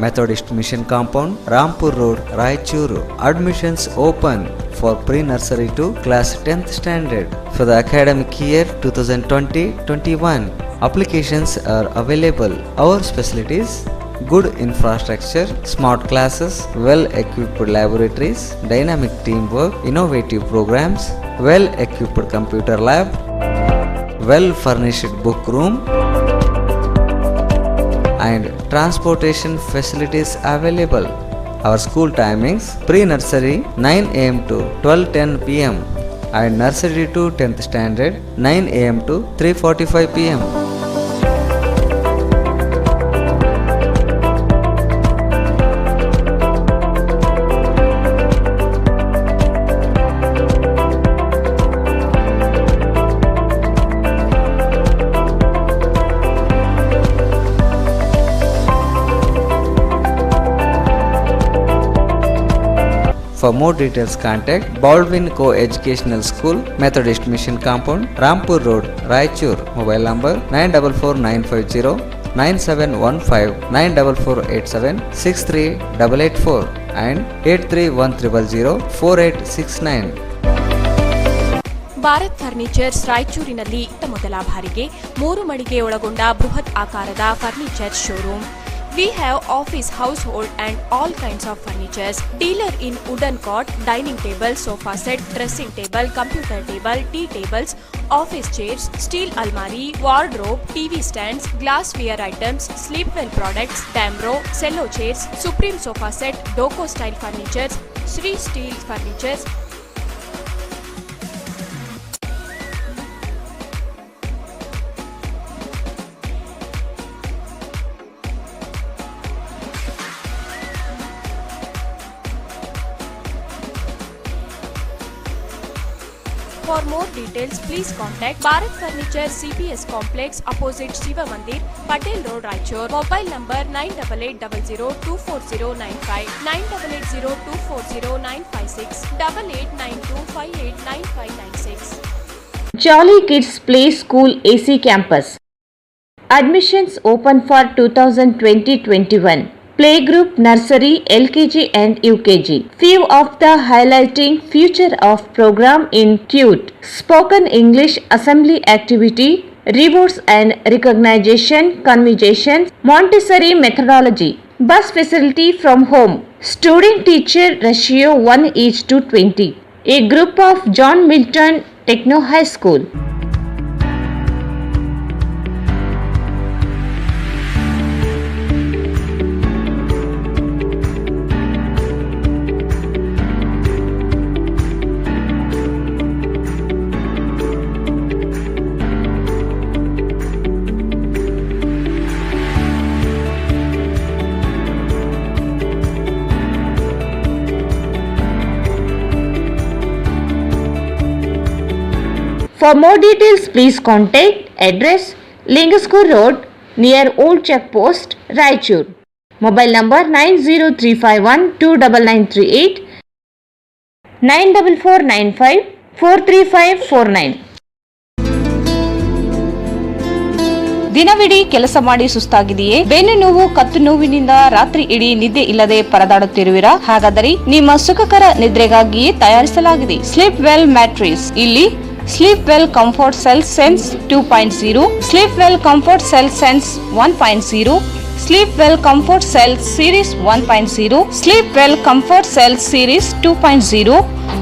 Methodist Mission Compound, Rampur Road, Raichuru. Admissions open for pre-nursery to class 10th standard for the academic year 2020-21. Applications are available. Our specialties: good infrastructure, smart classes, well-equipped laboratories, dynamic teamwork, innovative programs, well-equipped computer lab, well-furnished book room, and transportation facilities available. Our school timings: pre-nursery 9 a.m. to 12:10 p.m. and nursery to 10th standard 9 a.m. to 3:45 p.m. For more details, contact Baldwin Co-Educational School, Methodist Mission Compound, Rampur Road, Raichur. Mobile number 944950 9715 94487 63884 and 831000 4869. Bharat furnitures ರಾಯಚೂರಿನಲ್ಲಿ ಮೊದಲ ಬಾರಿಗೆ 3 ಮಳಿಗೆ ಒಳಗೊಂಡ ಬೃಹತ್ ಆಕಾರದ furniture showroom. We have office, household and all kinds of furnitures. Dealer in wooden cot, dining table, sofa set, dressing table, computer table, tea tables, office chairs, steel almari, wardrobe, TV stands, glassware items, sleepwell products, Damro, cello chairs, Supreme sofa set, Doco style furnitures, Sri Steel furnitures. For more details, please contact Bharat Furniture CPS Complex opposite Shiva Mandir, Patel Road, Raichur. Mobile number 9880240959, 9880240956, 8892589596. Jolly Kids Play School AC Campus. Admissions open for 2020-21. Playgroup, nursery, LKG and UKG. Few of the highlighting future of program include spoken English assembly activity, rewards and recognition, conversations, Montessori methodology, bus facility from home, student teacher ratio 1:20. A group of John Milton Techno High School. For more details, please contact address Lingaskur Road near Old Check Post, Raichur. Mobile number 90351 29938, 94495 43549. ದಿನವಿಡೀ ಕೆಲಸ ಮಾಡಿ ಸುಸ್ತಾಗಿದೆಯೇ? ಬೆನ್ನು ನೋವು, ಕತ್ತು ನೋವಿನಿಂದ ರಾತ್ರಿ ಇಡೀ ನಿದ್ದೆ ಇಲ್ಲದೆ ಪರದಾಡುತ್ತಿರುವಿರಾ? ಹಾಗಾದರೆ ನಿಮ್ಮ ಸುಖಕರ ನಿದ್ರೆಗಾಗಿಯೇ ತಯಾರಿಸಲಾಗಿದೆ ಸ್ಲೀಪ್ ವೆಲ್ ಮ್ಯಾಟ್ರಿಸ್. ಇಲ್ಲಿ sleep well comfort cell sense 2.0, sleep well comfort cell sense 1.0, sleep well comfort cell series 1.0, sleep well comfort cell series 2.0.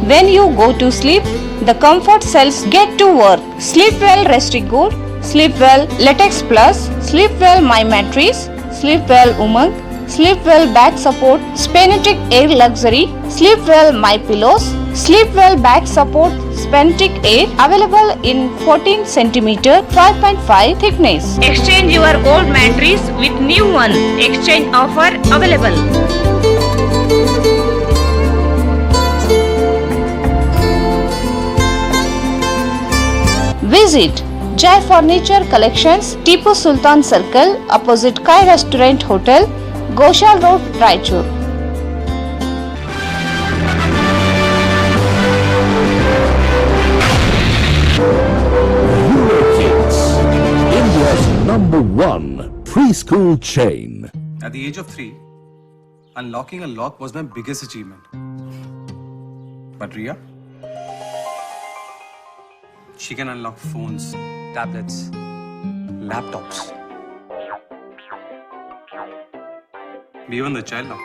When you go to sleep, the comfort cells get to work. Sleep well Resting Good, Sleep well Latex Plus, Sleep well My Mattress, Sleep well Umang, Sleep well Back Support, Spenetic Air Luxury, Sleep well My Pillows, Sleep well Back Support, Spenetic Air, available in 14 cm 5.5 thickness. Exchange your old mattress with new one. Exchange offer available. Visit Jai Furniture Collections, Tipu Sultan Circle, opposite Kai Restaurant Hotel, Goshal Road, Raichur. Eurokids, India's #1 preschool chain. At the age of 3, unlocking a lock was my biggest achievement. But Ria? She can unlock phones, tablets, laptops, even the child lock.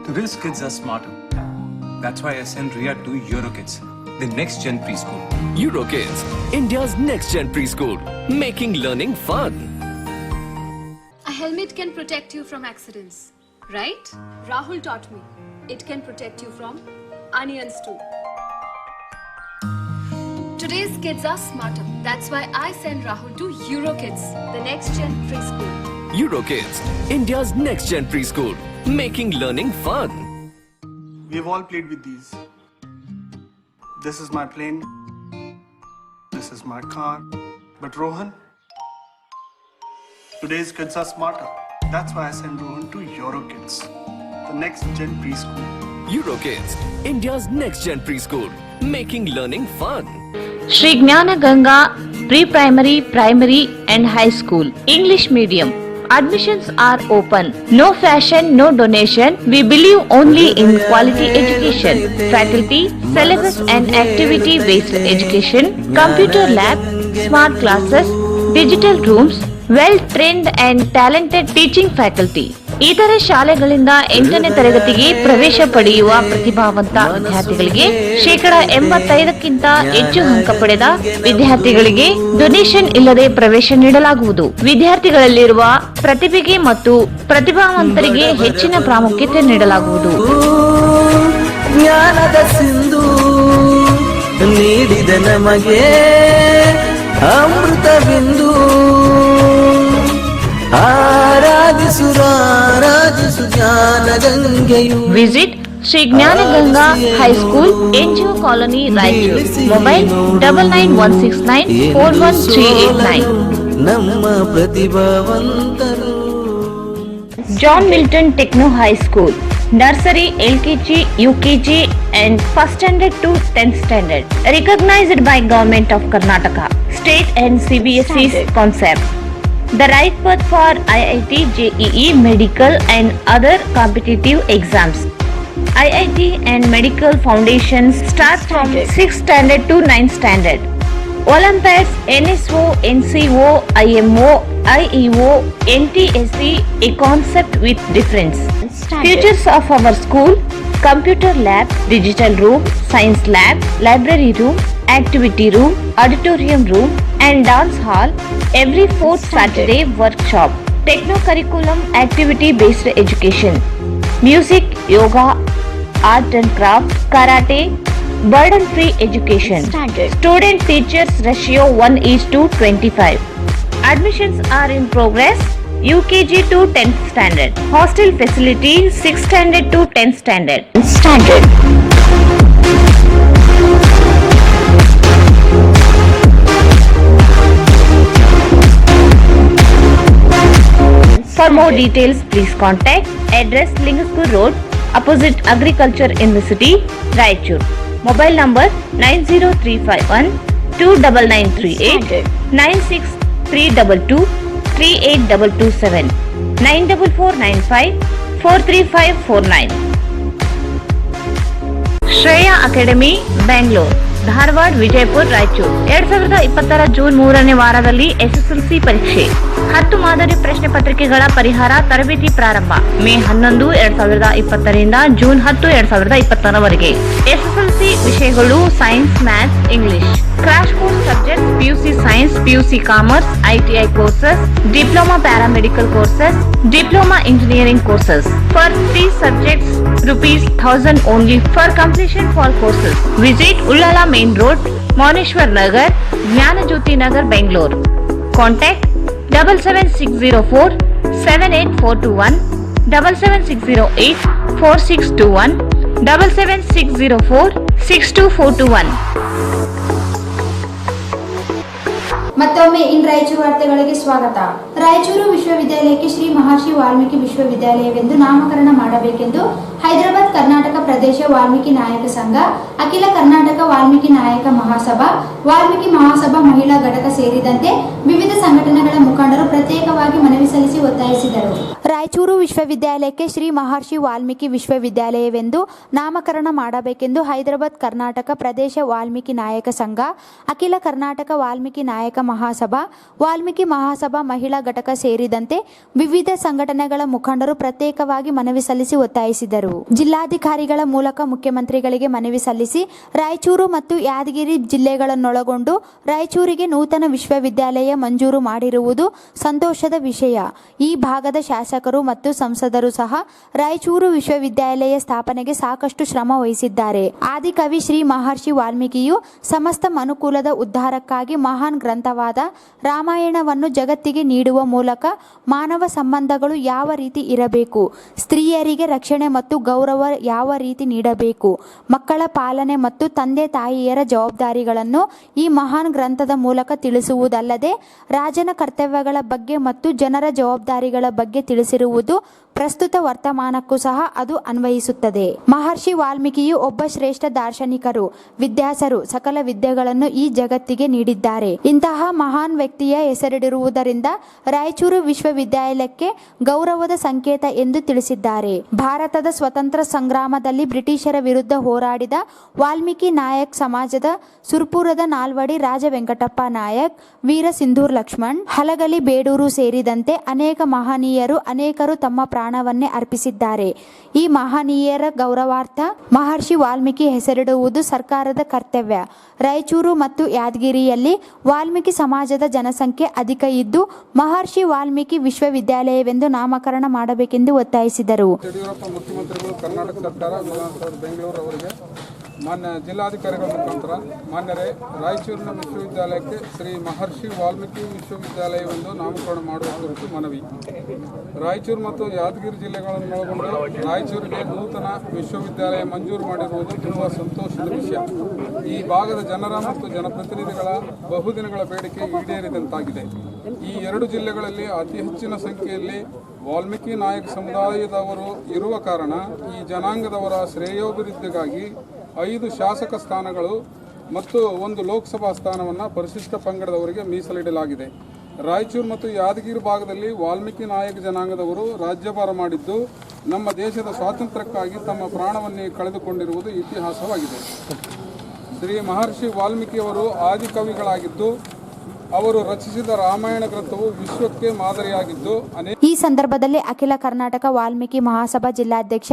Today's kids are smarter. That's why I send Ria to Eurokids, the next gen preschool. Eurokids, India's next gen preschool, making learning fun. A helmet can protect you from accidents, right? Rahul taught me. It can protect you from onions too. Today's kids are smarter. That's why I send Rahul to Eurokids, the next gen preschool. Eurokids, India's next gen preschool, making learning fun. We've all played with these. This is my plane. This is my car. But Rohan, today's kids are smarter. That's why I send Rohan to Eurokids, the next gen preschool. Eurokids, India's next gen preschool, making learning fun. Shri Gnana Ganga Pre-Primary, Primary and High School, English Medium. Admissions are open. No fashion, no donation. We believe only in quality education. Faculty, syllabus and activity-based education, computer lab, smart classes, digital rooms, well-trained and talented teaching faculty. ಇತರೆ ಶಾಲೆಗಳಿಂದ 8ನೇ ತರಗತಿಗೆ ಪ್ರವೇಶ ಪಡೆಯುವ ಪ್ರತಿಭಾವಂತ ವಿದ್ಯಾರ್ಥಿಗಳಿಗೆ 85% ಹೆಚ್ಚು ಅಂಕ ಪಡೆದ ವಿದ್ಯಾರ್ಥಿಗಳಿಗೆ ಡೊನೇಷನ್ ಇಲ್ಲದೆ ಪ್ರವೇಶ ನೀಡಲಾಗುವುದು. ವಿದ್ಯಾರ್ಥಿಗಳಲ್ಲಿರುವ ಪ್ರತಿಭೆಗೆ ಮತ್ತು ಪ್ರತಿಭಾವಂತರಿಗೆ ಹೆಚ್ಚಿನ ಪ್ರಾಮುಖ್ಯತೆ ನೀಡಲಾಗುವುದು. ಜ್ಞಾನದ ಸಿಂಧು ನೀಡಿದ ನಮಗೆ ಅಮೃತ ಬಿಂದು Visit Shri Gnana Ganga High School, NGO Colony, Raichur. Mobile 9916941389. John Milton Techno High School, Nursery, LKG, UKG and First Standard to 10th Standard. Recognized by Government of Karnataka, State and CBSE concept. The right path for IIT, JEE, medical and other competitive exams. IIT and medical foundations start from 6th standard to 9th standard. Olympiads, NSO, NCO, IMO, IEO, NTSC, a concept with difference. Features of our school: computer lab, digital room, science lab, library room, activity room, auditorium room and dance hall. Every 4th Saturday workshop. Techno curriculum activity based education. Music, yoga, art and craft, karate, burden free education. Student teachers ratio 1:25. Admissions are in progress. UKG to 10th standard. Hostel facility 6th standard to 10th standard. For more details, please contact address Lingaskur Road, opposite Agriculture University, Raichur. Mobile number 9035129938 9632238227 94495435549. Shreya academy Bengaluru, Dharwad, Vijayapura, Raichur. 2020 June 3ನೇ ವಾರದಲ್ಲಿ SSLC ಪರೀಕ್ಷೆ 10 ಮಾದರಿ ಪ್ರಶ್ನೆ ಪತ್ರಿಕೆಗಳ ಪರಿಹಾರ ತರಬೇತಿ ಪ್ರಾರಂಭ. May 11, 2020 ರಿಂದ ಜೂನ್ 10, 2020 ಎಸ್ಎಸ್ಎಲ್ಸಿ ವಿಷಯಗಳು science, maths, English. Crash course subject PUC science, PUC commerce, ITI courses, diploma paramedical courses, diploma engineering courses. For 3 subjects ₹1000 only for completion for courses. Visit Ullala Main Road, Moneshwar Nagar, Jnanajyoti Nagar, Bangalore. Contact 77604 78421, 77608 4621, 77604 62421. ಮತ್ತೊಮ್ಮೆ ಇನ್ ರಾಯಚೂರು ವಾರ್ತೆಗಳಿಗೆ ಸ್ವಾಗತ. ರಾಯಚೂರು ವಿಶ್ವವಿದ್ಯಾಲಯಕ್ಕೆ ಶ್ರೀ ಮಹರ್ಷಿ ವಾಲ್ಮೀಕಿ ವಿಶ್ವವಿದ್ಯಾಲಯವೆಂದು ನಾಮಕರಣ ಮಾಡಬೇಕೆಂದು ಹೈದರಾಬಾದ್ ಕರ್ನಾಟಕ ಪ್ರದೇಶ ವಾಲ್ಮೀಕಿ ನಾಯಕ ಸಂಘ, ಅಖಿಲ ಕರ್ನಾಟಕ ವಾಲ್ಮೀಕಿ ನಾಯಕ ಮಹಾಸಭಾ, ವಾಲ್ಮೀಕಿ ಮಹಾಸಭಾ ಮಹಿಳಾ ಘಟಕ ಸೇರಿದಂತೆ ವಿವಿಧ ಸಂಘಟನೆಗಳ ಮುಖಂಡರು ಪ್ರತ್ಯೇಕವಾಗಿ ಮನವಿ ಸಲ್ಲಿಸಿ ಒತ್ತಾಯಿಸಿದರು. ರಾಯಚೂರು ವಿಶ್ವವಿದ್ಯಾಲಯಕ್ಕೆ ಶ್ರೀ ಮಹರ್ಷಿ ವಾಲ್ಮೀಕಿ ವಿಶ್ವವಿದ್ಯಾಲಯವೆಂದು ನಾಮಕರಣ ಮಾಡಬೇಕೆಂದು ಹೈದರಾಬಾದ್ ಕರ್ನಾಟಕ ಪ್ರದೇಶ ವಾಲ್ಮೀಕಿ ನಾಯಕ ಸಂಘ, ಅಖಿಲ ಕರ್ನಾಟಕ ವಾಲ್ಮೀಕಿ ನಾಯಕ ಮಹಾಸಭಾ, ವಾಲ್ಮೀಕಿ ಮಹಾಸಭಾ ಮಹಿಳಾ ಘಟಕ ಸೇರಿದಂತೆ ವಿವಿಧ ಸಂಘಟನೆಗಳ ಮುಖಂಡರು ಪ್ರತ್ಯೇಕವಾಗಿ ಮನವಿ ಸಲ್ಲಿಸಿ ಒತ್ತಾಯಿಸಿದರು. ಜಿಲ್ಲಾಧಿಕಾರಿಗಳ ಮೂಲಕ ಮುಖ್ಯಮಂತ್ರಿಗಳಿಗೆ ಮನವಿ ಸಲ್ಲಿಸಿ ರಾಯಚೂರು ಮತ್ತು ಯಾದಗಿರಿ ಜಿಲ್ಲೆಗಳನ್ನೊಳಗೊಂಡು ರಾಯಚೂರಿಗೆ ನೂತನ ವಿಶ್ವವಿದ್ಯಾಲಯ ಮಂಜೂರು ಮಾಡಿರುವುದು ಸಂತೋಷದ ವಿಷಯ. ಈ ಭಾಗದ ಶಾಸಕರು ಮತ್ತು ಸಂಸದರು ಸಹ ರಾಯಚೂರು ವಿಶ್ವವಿದ್ಯಾಲಯ ಸ್ಥಾಪನೆಗೆ ಸಾಕಷ್ಟು ಶ್ರಮ ವಹಿಸಿದ್ದಾರೆ. ಆದಿಕವಿ ಶ್ರೀ ಮಹರ್ಷಿ ವಾಲ್ಮೀಕಿಯು ಸಮಸ್ತ ಮನುಕುಲದ ಉದ್ಧಾರಕ್ಕಾಗಿ ಮಹಾನ್ ಗ್ರಂಥವಾದ ರಾಮಾಯಣವನ್ನು ಜಗತ್ತಿಗೆ ನೀಡುವ ಮೂಲಕ ಮಾನವ ಸಂಬಂಧಗಳು ಯಾವ ರೀತಿ ಇರಬೇಕು, ಸ್ತ್ರೀಯರಿಗೆ ರಕ್ಷಣೆ ಮತ್ತು ಗೌರವ ಯಾವ ರೀತಿ ನೀಡಬೇಕು, ಮಕ್ಕಳ ಪಾಲನೆ ಮತ್ತು ತಂದೆ ತಾಯಿಯರ ಜವಾಬ್ದಾರಿಗಳನ್ನು ಈ ಮಹಾನ್ ಗ್ರಂಥದ ಮೂಲಕ ತಿಳಿಸುವುದಲ್ಲದೆ ರಾಜನ ಕರ್ತವ್ಯಗಳ ಬಗ್ಗೆ ಮತ್ತು ಜನರ ಜವಾಬ್ದಾರಿಗಳ ಬಗ್ಗೆ ತಿಳಿಸಿರುವುದು ಪ್ರಸ್ತುತ ವರ್ತಮಾನಕ್ಕೂ ಸಹ ಅದು ಅನ್ವಯಿಸುತ್ತದೆ. ಮಹರ್ಷಿ ವಾಲ್ಮೀಕಿಯು ಒಬ್ಬ ಶ್ರೇಷ್ಠ ದಾರ್ಶನಿಕರು, ವಿದ್ಯಾಸರು, ಸಕಲ ವಿದ್ಯೆಗಳನ್ನು ಈ ಜಗತ್ತಿಗೆ ನೀಡಿದ್ದಾರೆ. ಇಂತಹ ಮಹಾನ್ ವ್ಯಕ್ತಿಯ ಹೆಸರಿಡಿರುವುದರಿಂದ ರಾಯಚೂರು ವಿಶ್ವವಿದ್ಯಾಲಯಕ್ಕೆ ಗೌರವದ ಸಂಕೇತ ಎಂದು ತಿಳಿಸಿದ್ದಾರೆ. ಭಾರತದ ಸ್ವತಂತ್ರ ಸಂಗ್ರಾಮದಲ್ಲಿ ಬ್ರಿಟಿಷರ ವಿರುದ್ಧ ಹೋರಾಡಿದ ವಾಲ್ಮೀಕಿ ನಾಯಕ್ ಸಮಾಜದ ಸುರ್ಪುರದ ನಾಲ್ವಡಿ ರಾಜ ವೆಂಕಟಪ್ಪ ನಾಯಕ್, ವೀರ ಸಿಂಧೂರ್ ಲಕ್ಷ್ಮಣ್, ಹಲಗಲಿ ಬೇಡೂರು ಸೇರಿದಂತೆ ಅನೇಕ ಮಹನೀಯರು ಅನೇಕರು ತಮ್ಮ ಪ್ರಾಣವನ್ನೇ ಅರ್ಪಿಸಿದ್ದಾರೆ. ಈ ಮಹನೀಯರ ಗೌರವಾರ್ಥ ಮಹರ್ಷಿ ವಾಲ್ಮೀಕಿ ಹೆಸರಿಡುವುದು ಸರ್ಕಾರದ ಕರ್ತವ್ಯ. ರಾಯಚೂರು ಮತ್ತು ಯಾದಗಿರಿಯಲ್ಲಿ ವಾಲ್ಮೀಕಿ ಸಮಾಜದ ಜನಸಂಖ್ಯೆ ಅಧಿಕ ಇದ್ದು ಮಹರ್ಷಿ ವಾಲ್ಮೀಕಿ ವಿಶ್ವವಿದ್ಯಾಲಯವೆಂದು ನಾಮಕರಣ ಮಾಡಬೇಕೆಂದು ಒತ್ತಾಯಿಸಿದರು. ಯಡಿಯೂರಪ್ಪ ಮುಖ್ಯಮಂತ್ರಿಗಳು, ಕರ್ನಾಟಕ ಸರ್ಕಾರ, ಬೆಂಗಳೂರು ಅವರಿಗೆ ಮಾನ್ಯ ಜಿಲ್ಲಾಧಿಕಾರಿಗಳ ಮುಖಾಂತರ ಮಾನ್ಯರೇ, ರಾಯಚೂರಿನ ವಿಶ್ವವಿದ್ಯಾಲಯಕ್ಕೆ ಶ್ರೀ ಮಹರ್ಷಿ ವಾಲ್ಮೀಕಿ ವಿಶ್ವವಿದ್ಯಾಲಯವೆಂದು ನಾಮಕರಣ ಮಾಡುವ ಕುರಿತು ಮನವಿ. ರಾಯಚೂರು ಮತ್ತು ಯಾದಗಿರಿ ಜಿಲ್ಲೆಗಳನ್ನೊಳಗೊಂಡು ರಾಯಚೂರಿಗೆ ನೂತನ ವಿಶ್ವವಿದ್ಯಾಲಯ ಮಂಜೂರು ಮಾಡಿರುವುದು ತುಂಬ ಸಂತೋಷದ ವಿಷಯ. ಈ ಭಾಗದ ಜನರ ಮತ್ತು ಜನಪ್ರತಿನಿಧಿಗಳ ಬಹುದಿನಗಳ ಬೇಡಿಕೆ ಈಡೇರಿದಂತಾಗಿದೆ. ಈ ಎರಡು ಜಿಲ್ಲೆಗಳಲ್ಲಿ ಅತಿ ಹೆಚ್ಚಿನ ಸಂಖ್ಯೆಯಲ್ಲಿ ವಾಲ್ಮೀಕಿ ನಾಯಕ ಸಮುದಾಯದವರು ಇರುವ ಕಾರಣ ಈ ಜನಾಂಗದವರ ಶ್ರೇಯೋಭಿವೃದ್ಧಿಗಾಗಿ 5 ಶಾಸಕ ಸ್ಥಾನಗಳು ಮತ್ತು 1 ಲೋಕಸಭಾ ಸ್ಥಾನವನ್ನು ಪರಿಶಿಷ್ಟ ಪಂಗಡದವರಿಗೆ ಮೀಸಲಿಡಲಾಗಿದೆ. ರಾಯಚೂರು ಮತ್ತು ಯಾದಗಿರಿ ಭಾಗದಲ್ಲಿ ವಾಲ್ಮೀಕಿ ನಾಯಕ ಜನಾಂಗದವರು ರಾಜ್ಯಭಾರ ಮಾಡಿದ್ದು ನಮ್ಮ ದೇಶದ ಸ್ವಾತಂತ್ರ್ಯಕ್ಕಾಗಿ ತಮ್ಮ ಪ್ರಾಣವನ್ನೇ ಕಳೆದುಕೊಂಡಿರುವುದು ಇತಿಹಾಸವಾಗಿದೆ. ಶ್ರೀ ಮಹರ್ಷಿ ವಾಲ್ಮೀಕಿಯವರು ಆದಿಕವಿಗಳಾಗಿದ್ದು ಅವರು ರಚಿಸಿದ ರಾಮಾಯಣ ಗ್ರಂಥವು ವಿಶ್ವಕ್ಕೆ ಮಾದರಿಯಾಗಿದ್ದು ಈ ಸಂದರ್ಭದಲ್ಲಿ ಅಖಿಲ ಕರ್ನಾಟಕ ವಾಲ್ಮೀಕಿ ಮಹಾಸಭಾ ಜಿಲ್ಲಾಧ್ಯಕ್ಷ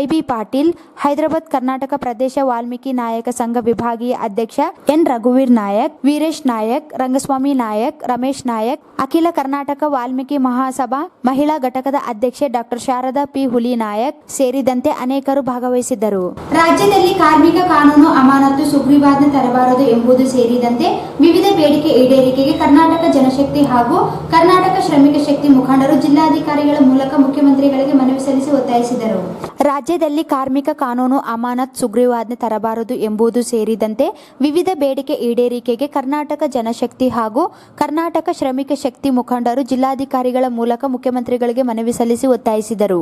YB ಪಾಟೀಲ್, ಹೈದರಾಬಾದ್ ಕರ್ನಾಟಕ ಪ್ರದೇಶ ವಾಲ್ಮೀಕಿ ನಾಯಕ ಸಂಘ ವಿಭಾಗೀಯ ಅಧ್ಯಕ್ಷ N ರಘುವೀರ್ ನಾಯಕ್, ವೀರೇಶ್ ನಾಯಕ್, ರಂಗಸ್ವಾಮಿ ನಾಯಕ್, ರಮೇಶ್ ನಾಯಕ್, ಅಖಿಲ ಕರ್ನಾಟಕ ವಾಲ್ಮೀಕಿ ಮಹಾಸಭಾ ಮಹಿಳಾ ಘಟಕದ ಅಧ್ಯಕ್ಷೆ ಡಾಕ್ಟರ್ ಶಾರದಾ P ಹುಲಿ ನಾಯಕ್ ಸೇರಿದಂತೆ ಅನೇಕರು ಭಾಗವಹಿಸಿದ್ದರು. ರಾಜ್ಯದಲ್ಲಿ ಕಾರ್ಮಿಕ ಕಾನೂನು ಅಮಾನತು ಸುಗ್ರೀವಾಜ್ಞೆ ತರಬಾರದು ಎಂಬುದು ಸೇರಿದಂತೆ ವಿವಿಧ ಬೇಡಿಕೆ ಈಡೇರಿ ಬೇಡಿಕೆಗೆ ಕರ್ನಾಟಕ ಜನಶಕ್ತಿ ಹಾಗೂ ಕರ್ನಾಟಕ ಶ್ರಮಿಕ ಶಕ್ತಿ ಮುಖಂಡರು ಜಿಲ್ಲಾಧಿಕಾರಿಗಳ ಮೂಲಕ ಮುಖ್ಯಮಂತ್ರಿಗಳಿಗೆ ಮನವಿ ಸಲ್ಲಿಸಿ ಒತ್ತಾಯಿಸಿದರು. ರಾಜ್ಯದಲ್ಲಿ ಕಾರ್ಮಿಕ ಕಾನೂನು ಅಮಾನತ್ ಸುಗ್ರೀವಾಜ್ಞೆ ತರಬಾರದು ಎಂಬುದು ಸೇರಿದಂತೆ ವಿವಿಧ ಬೇಡಿಕೆ ಈಡೇರಿಕೆಗೆ ಕರ್ನಾಟಕ ಜನಶಕ್ತಿ ಹಾಗೂ ಕರ್ನಾಟಕ ಶ್ರಮಿಕ ಶಕ್ತಿ ಮುಖಂಡರು ಜಿಲ್ಲಾಧಿಕಾರಿಗಳ ಮೂಲಕ ಮುಖ್ಯಮಂತ್ರಿಗಳಿಗೆ ಮನವಿ ಸಲ್ಲಿಸಿ ಒತ್ತಾಯಿಸಿದರು.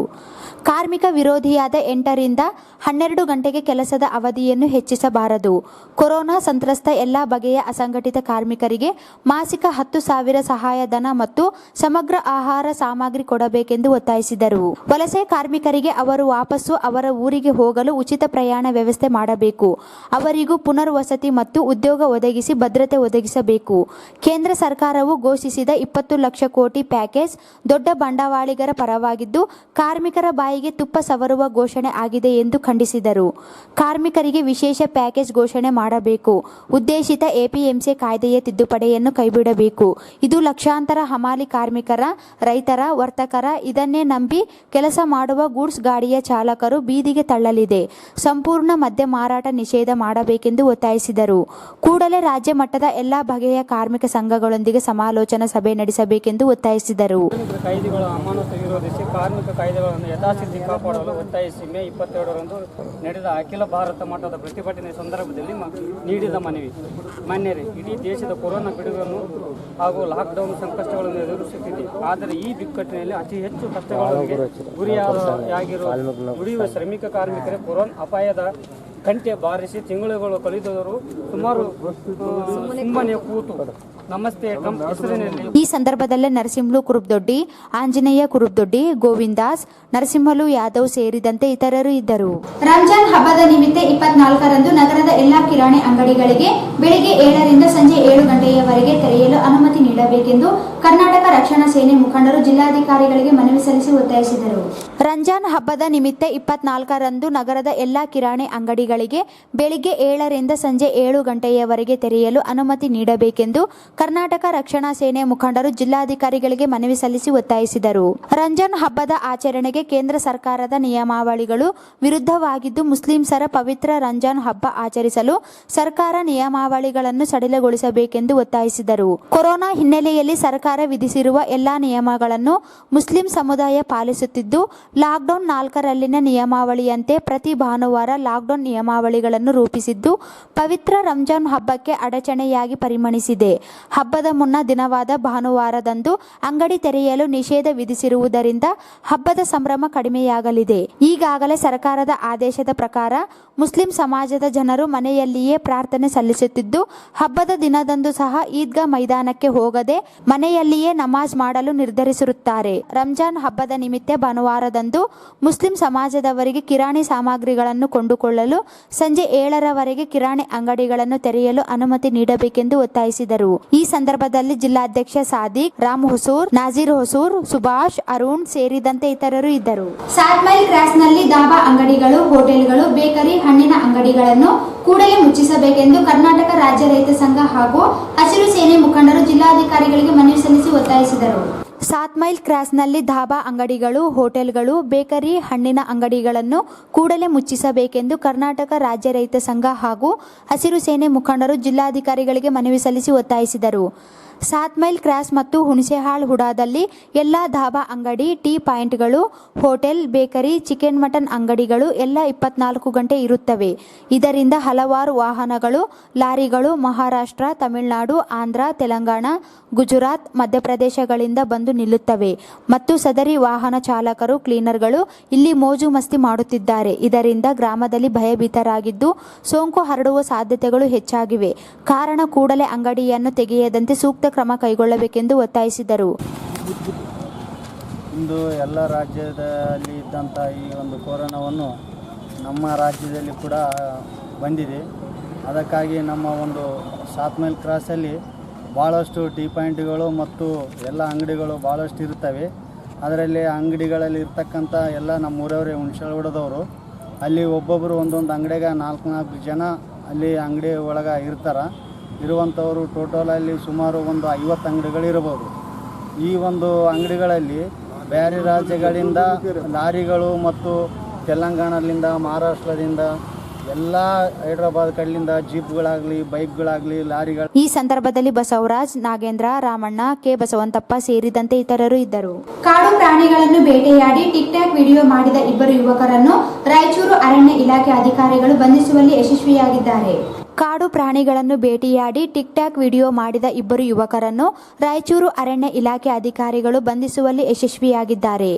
ಕಾರ್ಮಿಕ ವಿರೋಧಿಯಾದ 8 ರಿಂದ 12 ಗಂಟೆಗೆ ಕೆಲಸದ ಅವಧಿಯನ್ನು ಹೆಚ್ಚಿಸಬಾರದು. ಕೊರೋನಾ ಸಂತ್ರಸ್ತ ಎಲ್ಲ ಬಗೆಯ ಅಸಂಘಟಿತ ಕಾರ್ಮಿಕರಿಗೆ ಮಾಸಿಕ 10,000 ಸಹಾಯಧನ ಮತ್ತು ಸಮಗ್ರ ಆಹಾರ ಸಾಮಗ್ರಿ ಕೊಡಬೇಕೆಂದು ಒತ್ತಾಯಿಸಿದರು. ವಲಸೆ ಕಾರ್ಮಿಕರಿಗೆ ಅವರು ವಾಪಸ್ಸು ಅವರ ಊರಿಗೆ ಹೋಗಲು ಉಚಿತ ಪ್ರಯಾಣ ವ್ಯವಸ್ಥೆ ಮಾಡಬೇಕು. ಅವರಿಗೂ ಪುನರ್ವಸತಿ ಮತ್ತು ಉದ್ಯೋಗ ಒದಗಿಸಿ ಭದ್ರತೆ ಒದಗಿಸಬೇಕು. ಕೇಂದ್ರ ಸರ್ಕಾರವು ಘೋಷಿಸಿದ 20 ಲಕ್ಷ ಕೋಟಿ ಪ್ಯಾಕೇಜ್ ದೊಡ್ಡ ಬಂಡವಾಳಿಗರ ಪರವಾಗಿದ್ದು ಕಾರ್ಮಿಕರ ಬಾಯಿಗೆ ತುಪ್ಪ ಸವರುವ ಘೋಷಣೆ ಆಗಿದೆ ಎಂದು ಖಂಡಿಸಿದರು. ಕಾರ್ಮಿಕರಿಗೆ ವಿಶೇಷ ಪ್ಯಾಕೇಜ್ ಘೋಷಣೆ ಮಾಡಬೇಕು. ಉದ್ದೇಶಿತ ಎಪಿಎಂಸಿ ಕಾಯ್ದೆಯ ತಿದ್ದುಪಡಿಯನ್ನು ಕೈಬಿಡಬೇಕು. ಇದು ಲಕ್ಷಾಂತರ ಹಮಾಲಿ ಕಾರ್ಮಿಕರ, ರೈತರ, ವರ್ತಕರ ಇದನ್ನೇ ನಂಬಿ ಕೆಲಸ ಮಾಡುವ ಗೂಡ್ಸ್ ಗಾಡಿಯ ಚಾಲಕರು ಬೀದಿಗೆ ತಳ್ಳಲಿದೆ. ಸಂಪೂರ್ಣ ಮದ್ಯ ಮಾರಾಟ ನಿಷೇಧ ಮಾಡಬೇಕೆಂದು ಒತ್ತಾಯಿಸಿದರು. ಕೂಡಲೇ ರಾಜ್ಯ ಮಟ್ಟದ ಎಲ್ಲಾ ಬಗೆಯ ಕಾರ್ಮಿಕ ಸಂಘಗಳೊಂದಿಗೆ ಸಮಾಲೋಚನಾ ಸಭೆ ನಡೆಸಬೇಕೆಂದು ಒತ್ತಾಯಿಸಿದರು. ಕಾಯ್ದೆಗಳ ಅಮಾನತು ವಿರೋಧಿಸಿ ಕಾರ್ಮಿಕ ಕಾಯ್ದೆಗಳನ್ನು ಯಥಾಸ್ಥಿತಿ ಕಾಪಾಡಲು ಒತ್ತಾಯಿಸಿ ಮೇ 22ರಂದು ನಡೆದ ಅಖಿಲ ಭಾರತ ಮಟ್ಟದ ಪ್ರತಿಭಟನೆ ಸಂದರ್ಭದಲ್ಲಿ ನೀಡಿದ ಮನವಿ. ಮಾನ್ಯರೇ, ಇಡೀ ದೇಶದ ಕೊರೋನಾ ಪಿಡುಗನ್ನು ಹಾಗೂ ಲಾಕ್ಡೌನ್ ಸಂಕಷ್ಟಗಳನ್ನು ಎದುರಿಸುತ್ತಿದೆ. ಆದರೆ ಈ ಬಿಕ್ಕಟ್ಟಿನಲ್ಲಿ ಅತಿ ಹೆಚ್ಚು ಕಷ್ಟಗಳಿಗೆ ಗುರಿಯಾಗಿರುವ ದುಡಿಯುವ ಶ್ರಮಿಕ ಕಾರ್ಮಿಕರೇ ಕೊರೋನಾ ಅಪಾಯದ ಗಂಟೆ ಬಾರಿಸಿ ತಿಂಗಳುಗಳು ಕಳೆದರೂ ಸುಮಾರು ಸುಮ್ಮನೆ ಕೂತು ನಮಸ್ತೆ ಟ್ರಂಪ್ ಹೆಸರಿನಲ್ಲಿ. ಈ ಸಂದರ್ಭದಲ್ಲೇ ನರಸಿಂಹಲು ಕುರುಬ್ದೊಡ್ಡಿ, ಆಂಜನೇಯ ಕುರುಬ್ದೊಡ್ಡಿ, ಗೋವಿಂದಾಸ್, ನರಸಿಂಹಲು ಯಾದವ್ ಸೇರಿದಂತೆ ಇತರರು ಇದ್ದರು. ರಂಜಾನ್ ಹಬ್ಬದ ನಿಮಿತ್ತ 24ರಂದು ನಗರದ ಎಲ್ಲಾ ಕಿರಾಣಿ ಅಂಗಡಿಗಳಿಗೆ ಬೆಳಗ್ಗೆ 7 ರಿಂದ ಸಂಜೆ 7 ಗಂಟೆಯವರೆಗೆ ತೆರೆಯಲು ಅನುಮತಿ ನೀಡಬೇಕೆಂದು ಕರ್ನಾಟಕ ರಕ್ಷಣಾ ಸೇನೆ ಮುಖಂಡರು ಜಿಲ್ಲಾಧಿಕಾರಿಗಳಿಗೆ ಮನವಿ ಸಲ್ಲಿಸಿ ಒತ್ತಾಯಿಸಿದರು. ರಂಜಾನ್ ಹಬ್ಬದ ನಿಮಿತ್ತ 24ರಂದು ನಗರದ ಎಲ್ಲಾ ಕಿರಾಣಿ ಅಂಗಡಿಗಳಿಗೆ ಬೆಳಗ್ಗೆ 7 ರಿಂದ ಸಂಜೆ 7 ಗಂಟೆಯವರೆಗೆ ತೆರೆಯಲು ಅನುಮತಿ ನೀಡಬೇಕೆಂದು ಕರ್ನಾಟಕ ರಕ್ಷಣಾ ಸೇನೆ ಮುಖಂಡರು ಜಿಲ್ಲಾಧಿಕಾರಿಗಳಿಗೆ ಮನವಿ ಸಲ್ಲಿಸಿ ಒತ್ತಾಯಿಸಿದರು. ರಂಜಾನ್ ಹಬ್ಬದ ಆಚರಣೆಗೆ ಕೇಂದ್ರ ಸರ್ಕಾರದ ನಿಯಮಾವಳಿಗಳು ವಿರುದ್ಧವಾಗಿದ್ದು ಮುಸ್ಲಿಂಸರ ಪವಿತ್ರ ರಂಜಾನ್ ಹಬ್ಬ ಆಚರಿಸಲು ಸರ್ಕಾರ ನಿಯಮಾವಳಿಗಳನ್ನು ಸಡಿಲಗೊಳಿಸಬೇಕೆಂದು ಒತ್ತಾಯಿಸಿದರು. ಕೊರೋನಾ ಹಿನ್ನೆಲೆಯಲ್ಲಿ ಸರ್ಕಾರ ವಿಧಿಸಿರುವ ಎಲ್ಲಾ ನಿಯಮಗಳನ್ನು ಮುಸ್ಲಿಂ ಸಮುದಾಯ ಪಾಲಿಸುತ್ತಿದ್ದು ಲಾಕ್ಡೌನ್ 4ರಲ್ಲಿನ ನಿಯಮಾವಳಿಯಂತೆ ಪ್ರತಿ ಭಾನುವಾರ ಲಾಕ್ಡೌನ್ ನಿಯಮಾವಳಿಗಳನ್ನು ರೂಪಿಸಿದ್ದು ಪವಿತ್ರ ರಂಜಾನ್ ಹಬ್ಬಕ್ಕೆ ಅಡಚಣೆಯಾಗಿ ಪರಿಣಮಿಸಿದೆ. ಹಬ್ಬದ ಮುನ್ನ ದಿನವಾದ ಭಾನುವಾರದಂದು ಅಂಗಡಿ ತೆರೆಯಲು ನಿಷೇಧ ವಿಧಿಸಿರುವುದರಿಂದ ಹಬ್ಬದ ಸಂಭ್ರಮ ಕಡಿಮೆಯಾಗಲಿದೆ. ಈಗಾಗಲೇ ಸರ್ಕಾರದ ಆದೇಶದ ಪ್ರಕಾರ ಮುಸ್ಲಿಂ ಸಮಾಜದ ಜನರು ಮನೆಯಲ್ಲಿಯೇ ಪ್ರಾರ್ಥನೆ ಸಲ್ಲಿಸುತ್ತಿದ್ದು ಹಬ್ಬದ ದಿನದಂದು ಸಹ ಈದ್ಗಾ ಮೈದಾನಕ್ಕೆ ಹೋಗದೆ ಮನೆಯಲ್ಲಿಯೇ ನಮಾಜ್ ಮಾಡಲು ನಿರ್ಧರಿಸಿರುತ್ತಾರೆ. ರಂಜಾನ್ ಹಬ್ಬದ ನಿಮಿತ್ತ ಭಾನುವಾರದಂದು ಮುಸ್ಲಿಂ ಸಮಾಜದವರಿಗೆ ಕಿರಾಣಿ ಸಾಮಗ್ರಿಗಳನ್ನು ಕೊಂಡುಕೊಳ್ಳಲು ಸಂಜೆ 7ರವರೆಗೆ ಕಿರಾಣಿ ಅಂಗಡಿಗಳನ್ನು ತೆರೆಯಲು ಅನುಮತಿ ನೀಡಬೇಕೆಂದು ಒತ್ತಾಯಿಸಿದರು. ಈ ಸಂದರ್ಭದಲ್ಲಿ ಜಿಲ್ಲಾಧ್ಯಕ್ಷ ಸಾದಿಕ್, ರಾಮ್ ಹೊಸೂರ್, ನಾಜೀರ್ ಹೊಸೂರ್, ಸುಭಾಷ್, ಅರುಣ್ ಸೇರಿದಂತೆ ಇತರರು ಇದ್ದರು. 7 ಮೈಲ್ ಕ್ರಾಸ್ನಲ್ಲಿ ದಾಬಾ ಅಂಗಡಿಗಳು, ಹೋಟೆಲ್ಗಳು, ಬೇಕರಿ, ಹಣ್ಣಿನ ಅಂಗಡಿಗಳನ್ನು ಕೂಡಲೇ ಮುಚ್ಚಿಸಬೇಕೆಂದು ಕರ್ನಾಟಕ ರಾಜ್ಯ ರೈತ ಸಂಘ ಹಾಗೂ ಹಸಿರು ಸೇನೆ ಮುಖಂಡರು ಜಿಲ್ಲಾಧಿಕಾರಿಗಳಿಗೆ ಮನವಿ ಸಲ್ಲಿಸಿ ಒತ್ತಾಯಿಸಿದರು. 7 ಮೈಲ್ ಕ್ರಾಸ್ನಲ್ಲಿ ಧಾಬಾ ಅಂಗಡಿಗಳು, ಹೋಟೆಲ್ಗಳು, ಬೇಕರಿ, ಹಣ್ಣಿನ ಅಂಗಡಿಗಳನ್ನು ಕೂಡಲೇ ಮುಚ್ಚಿಸಬೇಕೆಂದು ಕರ್ನಾಟಕ ರಾಜ್ಯ ರೈತ ಸಂಘ ಹಾಗೂ ಹಸಿರು ಸೇನೆ ಮುಖಂಡರು ಜಿಲ್ಲಾಧಿಕಾರಿಗಳಿಗೆ ಮನವಿ ಸಲ್ಲಿಸಿ ಒತ್ತಾಯಿಸಿದರು. 7 ಮೈಲ್ ಕ್ರಾಸ್ ಮತ್ತು ಹುಣಸೆಹಾಳ್ ಹುಡಾದಲ್ಲಿ ಎಲ್ಲಾ ಧಾಬಾ ಅಂಗಡಿ, ಟೀ ಪಾಯಿಂಟ್ಗಳು, ಹೋಟೆಲ್, ಬೇಕರಿ, ಚಿಕನ್ ಮಟನ್ ಅಂಗಡಿಗಳು ಎಲ್ಲ 24 ಗಂಟೆ ಇರುತ್ತವೆ. ಇದರಿಂದ ಹಲವಾರು ವಾಹನಗಳು, ಲಾರಿಗಳು ಮಹಾರಾಷ್ಟ್ರ, ತಮಿಳುನಾಡು, ಆಂಧ್ರ, ತೆಲಂಗಾಣ, ಗುಜರಾತ್, ಮಧ್ಯಪ್ರದೇಶಗಳಿಂದ ಬಂದು ನಿಲ್ಲುತ್ತವೆ ಮತ್ತು ಸದರಿ ವಾಹನ ಚಾಲಕರು, ಕ್ಲೀನರ್ಗಳು ಇಲ್ಲಿ ಮೋಜು ಮಸ್ತಿ ಮಾಡುತ್ತಿದ್ದಾರೆ. ಇದರಿಂದ ಗ್ರಾಮದಲ್ಲಿ ಭಯಭೀತರಾಗಿದ್ದು ಸೋಂಕು ಹರಡುವ ಸಾಧ್ಯತೆಗಳು ಹೆಚ್ಚಾಗಿವೆ. ಕಾರಣ ಕೂಡಲೇ ಅಂಗಡಿಯನ್ನು ತೆಗೆಯದಂತೆ ಸೂಕ್ತ ಕ್ರಮ ಕೈಗೊಳ್ಳಬೇಕೆಂದು ಒತ್ತಾಯಿಸಿದರು. ಇಂದು ಎಲ್ಲ ರಾಜ್ಯದಲ್ಲಿ ಇದ್ದಂಥ ಈ ಒಂದು ಕೊರೋನಾವನ್ನು ನಮ್ಮ ರಾಜ್ಯದಲ್ಲಿ ಕೂಡ ಬಂದಿದೆ. ಅದಕ್ಕಾಗಿ ನಮ್ಮ ಒಂದು 7 ಮೈಲ್ ಕ್ರಾಸಲ್ಲಿ ಭಾಳಷ್ಟು ಟೀ ಪಾಯಿಂಟ್ಗಳು ಮತ್ತು ಎಲ್ಲ ಅಂಗಡಿಗಳು ಭಾಳಷ್ಟು ಇರ್ತವೆ. ಅದರಲ್ಲಿ ಅಂಗಡಿಗಳಲ್ಲಿ ಇರ್ತಕ್ಕಂಥ ಎಲ್ಲ ನಮ್ಮ ಊರವರೇ ಹುಣಸೆಹುಡದವರು ಅಲ್ಲಿ ಒಬ್ಬೊಬ್ಬರು ಒಂದೊಂದು ಅಂಗಡಿಗೆ 4-4 ಜನ ಅಲ್ಲಿ ಅಂಗಡಿ ಒಳಗೆ ಇರುವಂಥವರು ಟೋಟಲಲ್ಲಿ ಸುಮಾರು ಒಂದು 50 ಅಂಗಡಿಗಳಿರ್ಬೋದು. ಈ ಒಂದು ಅಂಗಡಿಗಳಲ್ಲಿ ಬೇರೆ ರಾಜ್ಯಗಳಿಂದ ಲಾರಿಗಳು ಮತ್ತು ತೆಲಂಗಾಣದಿಂದ, ಮಹಾರಾಷ್ಟ್ರದಿಂದ ಎಲ್ಲ ಹೈದ್ರಾಬಾದ್ ಕಡೆಯಿಂದ ಜೀಪ್ಗಳಾಗಲಿ ಬೈಕ್ಗಳಾಗಲಿ ಲಾರಿಗಳು. ಈ ಸಂದರ್ಭದಲ್ಲಿ ಬಸವರಾಜ್, ನಾಗೇಂದ್ರ, ರಾಮಣ್ಣ, ಕೆ ಬಸವಂತಪ್ಪ ಸೇರಿದಂತೆ ಇತರರು ಇದ್ದರು. ಕಾಡು ಪ್ರಾಣಿಗಳನ್ನು ಬೇಟೆಯಾಡಿ ಟಿಕ್ ಟಾಕ್ ವಿಡಿಯೋ ಮಾಡಿದ ಇಬ್ಬರು ಯುವಕರನ್ನು ರಾಯಚೂರು ಅರಣ್ಯ ಇಲಾಖೆ ಅಧಿಕಾರಿಗಳು ಬಂಧಿಸುವಲ್ಲಿ ಯಶಸ್ವಿಯಾಗಿದ್ದಾರೆ. ಕಾಡು ಪ್ರಾಣಿಗಳನ್ನು ಬೇಟೆಯಾಡಿ ಟಿಕ್ ಟಾಕ್ ವಿಡಿಯೋ ಮಾಡಿದ ಇಬ್ಬರು ಯುವಕರನ್ನು ರಾಯಚೂರು ಅರಣ್ಯ ಇಲಾಖೆ ಅಧಿಕಾರಿಗಳು ಬಂಧಿಸುವಲ್ಲಿ ಯಶಸ್ವಿಯಾಗಿದ್ದಾರೆ.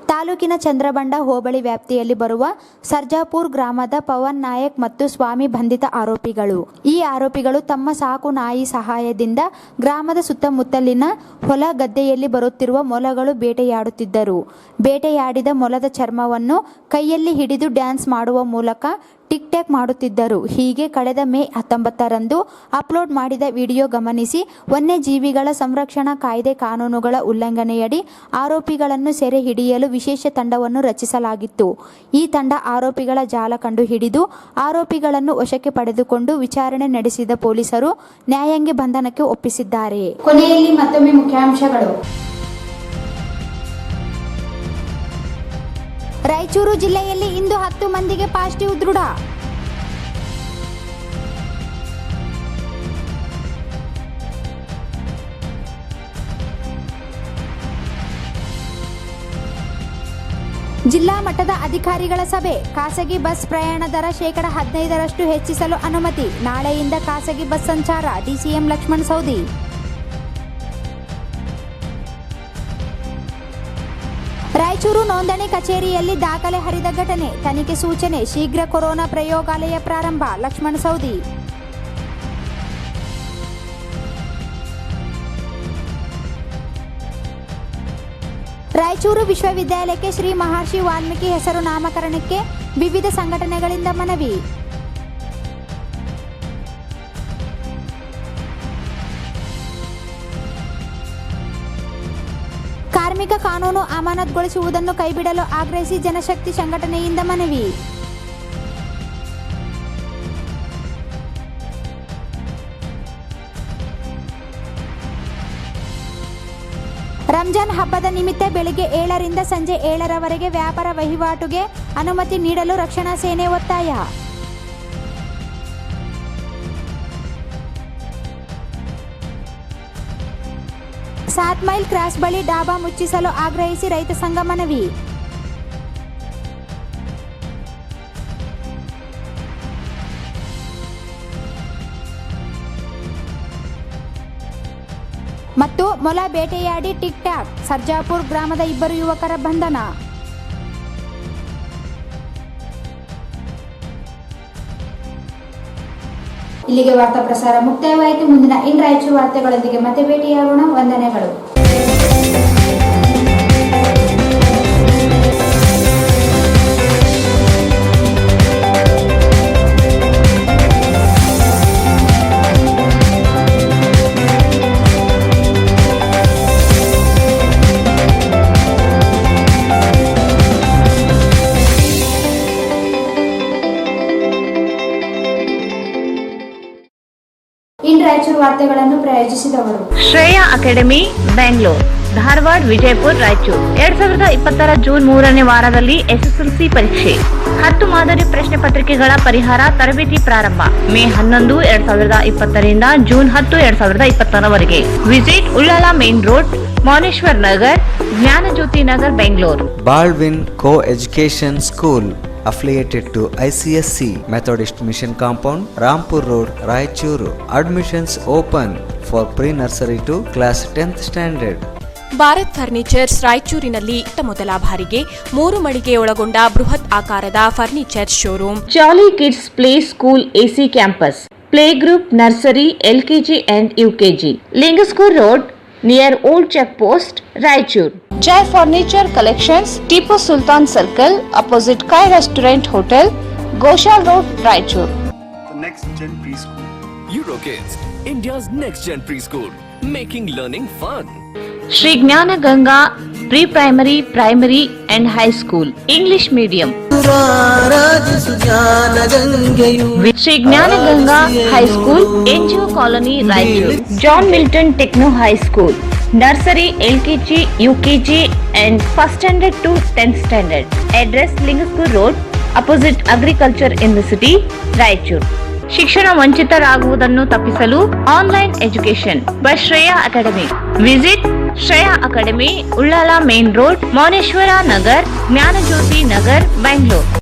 ತಾಲೂಕಿನ ಚಂದ್ರಬಂಡ ಹೋಬಳಿ ವ್ಯಾಪ್ತಿಯಲ್ಲಿ ಬರುವ ಸರ್ಜಾಪುರ್ ಗ್ರಾಮದ ಪವನ್ ನಾಯಕ್ ಮತ್ತು ಸ್ವಾಮಿ ಬಂಧಿತ ಆರೋಪಿಗಳು. ಈ ಆರೋಪಿಗಳು ತಮ್ಮ ಸಾಕು ನಾಯಿ ಸಹಾಯದಿಂದ ಗ್ರಾಮದ ಸುತ್ತಮುತ್ತಲಿನ ಹೊಲ ಗದ್ದೆಯಲ್ಲಿ ಬರುತ್ತಿರುವ ಮೊಲಗಳು ಬೇಟೆಯಾಡುತ್ತಿದ್ದರು. ಬೇಟೆಯಾಡಿದ ಮೊಲದ ಚರ್ಮವನ್ನು ಕೈಯಲ್ಲಿ ಹಿಡಿದು ಡ್ಯಾನ್ಸ್ ಮಾಡುವ ಮೂಲಕ ಟಿಕ್ ಟಾಕ್ ಮಾಡುತ್ತಿದ್ದರು. ಹೀಗೆ ಕಳೆದ ಮೇ 19ರಂದು ಅಪ್ಲೋಡ್ ಮಾಡಿದ ವಿಡಿಯೋ ಗಮನಿಸಿ ವನ್ಯಜೀವಿಗಳ ಸಂರಕ್ಷಣಾ ಕಾಯ್ದೆ ಕಾನೂನುಗಳ ಉಲ್ಲಂಘನೆಯಡಿ ಆರೋಪಿಗಳನ್ನು ಸೆರೆ ಹಿಡಿಯಲು ವಿಶೇಷ ತಂಡವನ್ನು ರಚಿಸಲಾಗಿತ್ತು. ಈ ತಂಡ ಆರೋಪಿಗಳ ಜಾಲ ಕಂಡು ಹಿಡಿದು ಆರೋಪಿಗಳನ್ನು ವಶಕ್ಕೆ ಪಡೆದುಕೊಂಡು ವಿಚಾರಣೆ ನಡೆಸಿದ ಪೊಲೀಸರು ನ್ಯಾಯಾಂಗ ಬಂಧನಕ್ಕೆ ಒಪ್ಪಿಸಿದ್ದಾರೆ. ಕೊನೆಯಲ್ಲಿ ಮತ್ತೊಮ್ಮೆ ಮುಖ್ಯಾಂಶಗಳು. ರಾಯಚೂರು ಜಿಲ್ಲೆಯಲ್ಲಿ ಇಂದು 10 ಮಂದಿಗೆ ಪಾಸಿಟಿವ್ ದೃಢ. ಜಿಲ್ಲಾ ಮಟ್ಟದ ಅಧಿಕಾರಿಗಳ ಸಭೆ. ಖಾಸಗಿ ಬಸ್ ಪ್ರಯಾಣ ದರ 15% ಹೆಚ್ಚಿಸಲು ಅನುಮತಿ. ನಾಳೆಯಿಂದ ಖಾಸಗಿ ಬಸ್ ಸಂಚಾರ. ಡಿಸಿಎಂ ಲಕ್ಷ್ಮಣ ಸವದಿ. ರಾಯಚೂರು ನೋಂದಣಿ ಕಚೇರಿಯಲ್ಲಿ ದಾಖಲೆ ಹರಿದ ಘಟನೆ. ತನಿಖೆ ಸೂಚನೆ. ಶೀಘ್ರ ಕೊರೋನಾ ಪ್ರಯೋಗಾಲಯ ಪ್ರಾರಂಭ. ಲಕ್ಷ್ಮಣ ಸವದಿ. ರಾಯಚೂರು ವಿಶ್ವವಿದ್ಯಾಲಯಕ್ಕೆ ಶ್ರೀ ಮಹರ್ಷಿ ವಾಲ್ಮೀಕಿ ಹೆಸರು ನಾಮಕರಣಕ್ಕೆ ವಿವಿಧ ಸಂಘಟನೆಗಳಿಂದ ಮನವಿ. ಕಾರ್ಮಿಕ ಕಾನೂನು ಅಮಾನತುಗೊಳಿಸುವುದನ್ನು ಕೈಬಿಡಲು ಆಗ್ರಹಿಸಿ ಜನಶಕ್ತಿ ಸಂಘಟನೆಯಿಂದ ಮನವಿ. ರಂಜಾನ್ ಹಬ್ಬದ ನಿಮಿತ್ತ ಬೆಳಗ್ಗೆ 7ರಿಂದ ಸಂಜೆ 7ರವರೆಗೆ ವ್ಯಾಪಾರ ವಹಿವಾಟುಗೆ ಅನುಮತಿ ನೀಡಲು ರಕ್ಷಣಾ ಸೇನೆ ಒತ್ತಾಯ. ಸಾತ್ ಮೈಲ್ ಕ್ರಾಸ್ ಬಳಿ ಡಾಬಾ ಮುಚ್ಚಿಸಲು ಆಗ್ರಹಿಸಿ ರೈತ ಸಂಘ ಮನವಿ. ಮತ್ತು ಮೊಲ ಬೇಟೆಯಾಡಿ ಟಿಕ್ ಟಾಕ್. ಸರ್ಜಾಪುರ್ ಗ್ರಾಮದ ಇಬ್ಬರು ಯುವಕರ ಬಂಧನ. ಇಲ್ಲಿಗೆ ವಾರ್ತಾ ಪ್ರಸಾರ ಮುಕ್ತಾಯವಾಯಿತು. ಮುಂದಿನ ರಾಯಚೂರು ವಾರ್ತೆಗಳೊಂದಿಗೆ ಮತ್ತೆ ಭೇಟಿಯಾಗೋಣ. ವಂದನೆಗಳು. ರಾಯಚೂರು ವಾರ್ತೆಗಳನ್ನು ಪ್ರಾಯೋಜಿಸಿದವರು ಶ್ರೇಯಾ ಅಕಾಡೆಮಿ ಬೆಂಗಳೂರು, ಧಾರವಾಡ, ವಿಜಯಪುರ, ರಾಯಚೂರು. 2020 ಜೂನ್ 3ನೇ ವಾರದಲ್ಲಿ ಎಸ್ಎಸ್ಎಲ್ಸಿ ಪರೀಕ್ಷೆ. 10 ಮಾದರಿ ಪ್ರಶ್ನೆ ಪತ್ರಿಕೆಗಳ ಪರಿಹಾರ ತರಬೇತಿ ಪ್ರಾರಂಭ. ಮೇ 11, 2020ರಿಂದ ಜೂನ್ 10, 2021ರವರೆಗೆ. Visit Ullal main road, Mouneshwar Nagar, Jnanajyothi Nagar, Bengaluru. Baldwin coeducation school affiliated to ICSC Methodist Mission Compound, Rampur Road, Raichuru. Admissions open for pre-nursery to class 10th standard. Bharat furnitures ರಾಯಚೂರಿನಲ್ಲಿ ಮೊದಲ ಬಾರಿಗೆ 3 ಮಳಿಗೆ ಒಳಗೊಂಡ ಬೃಹತ್ ಆಕಾರದ furniture showroom. Jolly kids play school AC campus, play group, nursery, LKG and UKG. Lingsugur road near old check post, Raichur. Jai Furniture Collections, Tipu Sultan Circle, opposite Kai Restaurant Hotel, Goshal Road, Raichur. The next gen preschool. Eurokids, India's next gen preschool, making learning fun. Shri Gnana Ganga Pre-Primary, Primary and High School, English Medium. Shri Gnana Ganga High School, NGO Colony, Raichur. John Milton Techno High School, Nursery, LKG, UKG and First Standard to 10th Standard. Address Lingaskur Road, opposite agriculture university Raichur. ಶಿಕ್ಷಣ ವಂಚಿತರಾಗುವುದನ್ನು ತಪ್ಪಿಸಲು online education by Shreya academy. Visit Shreya academy, Ullal main road, Mouneshwara Nagar, Jnanajyothi Nagar, Bengaluru.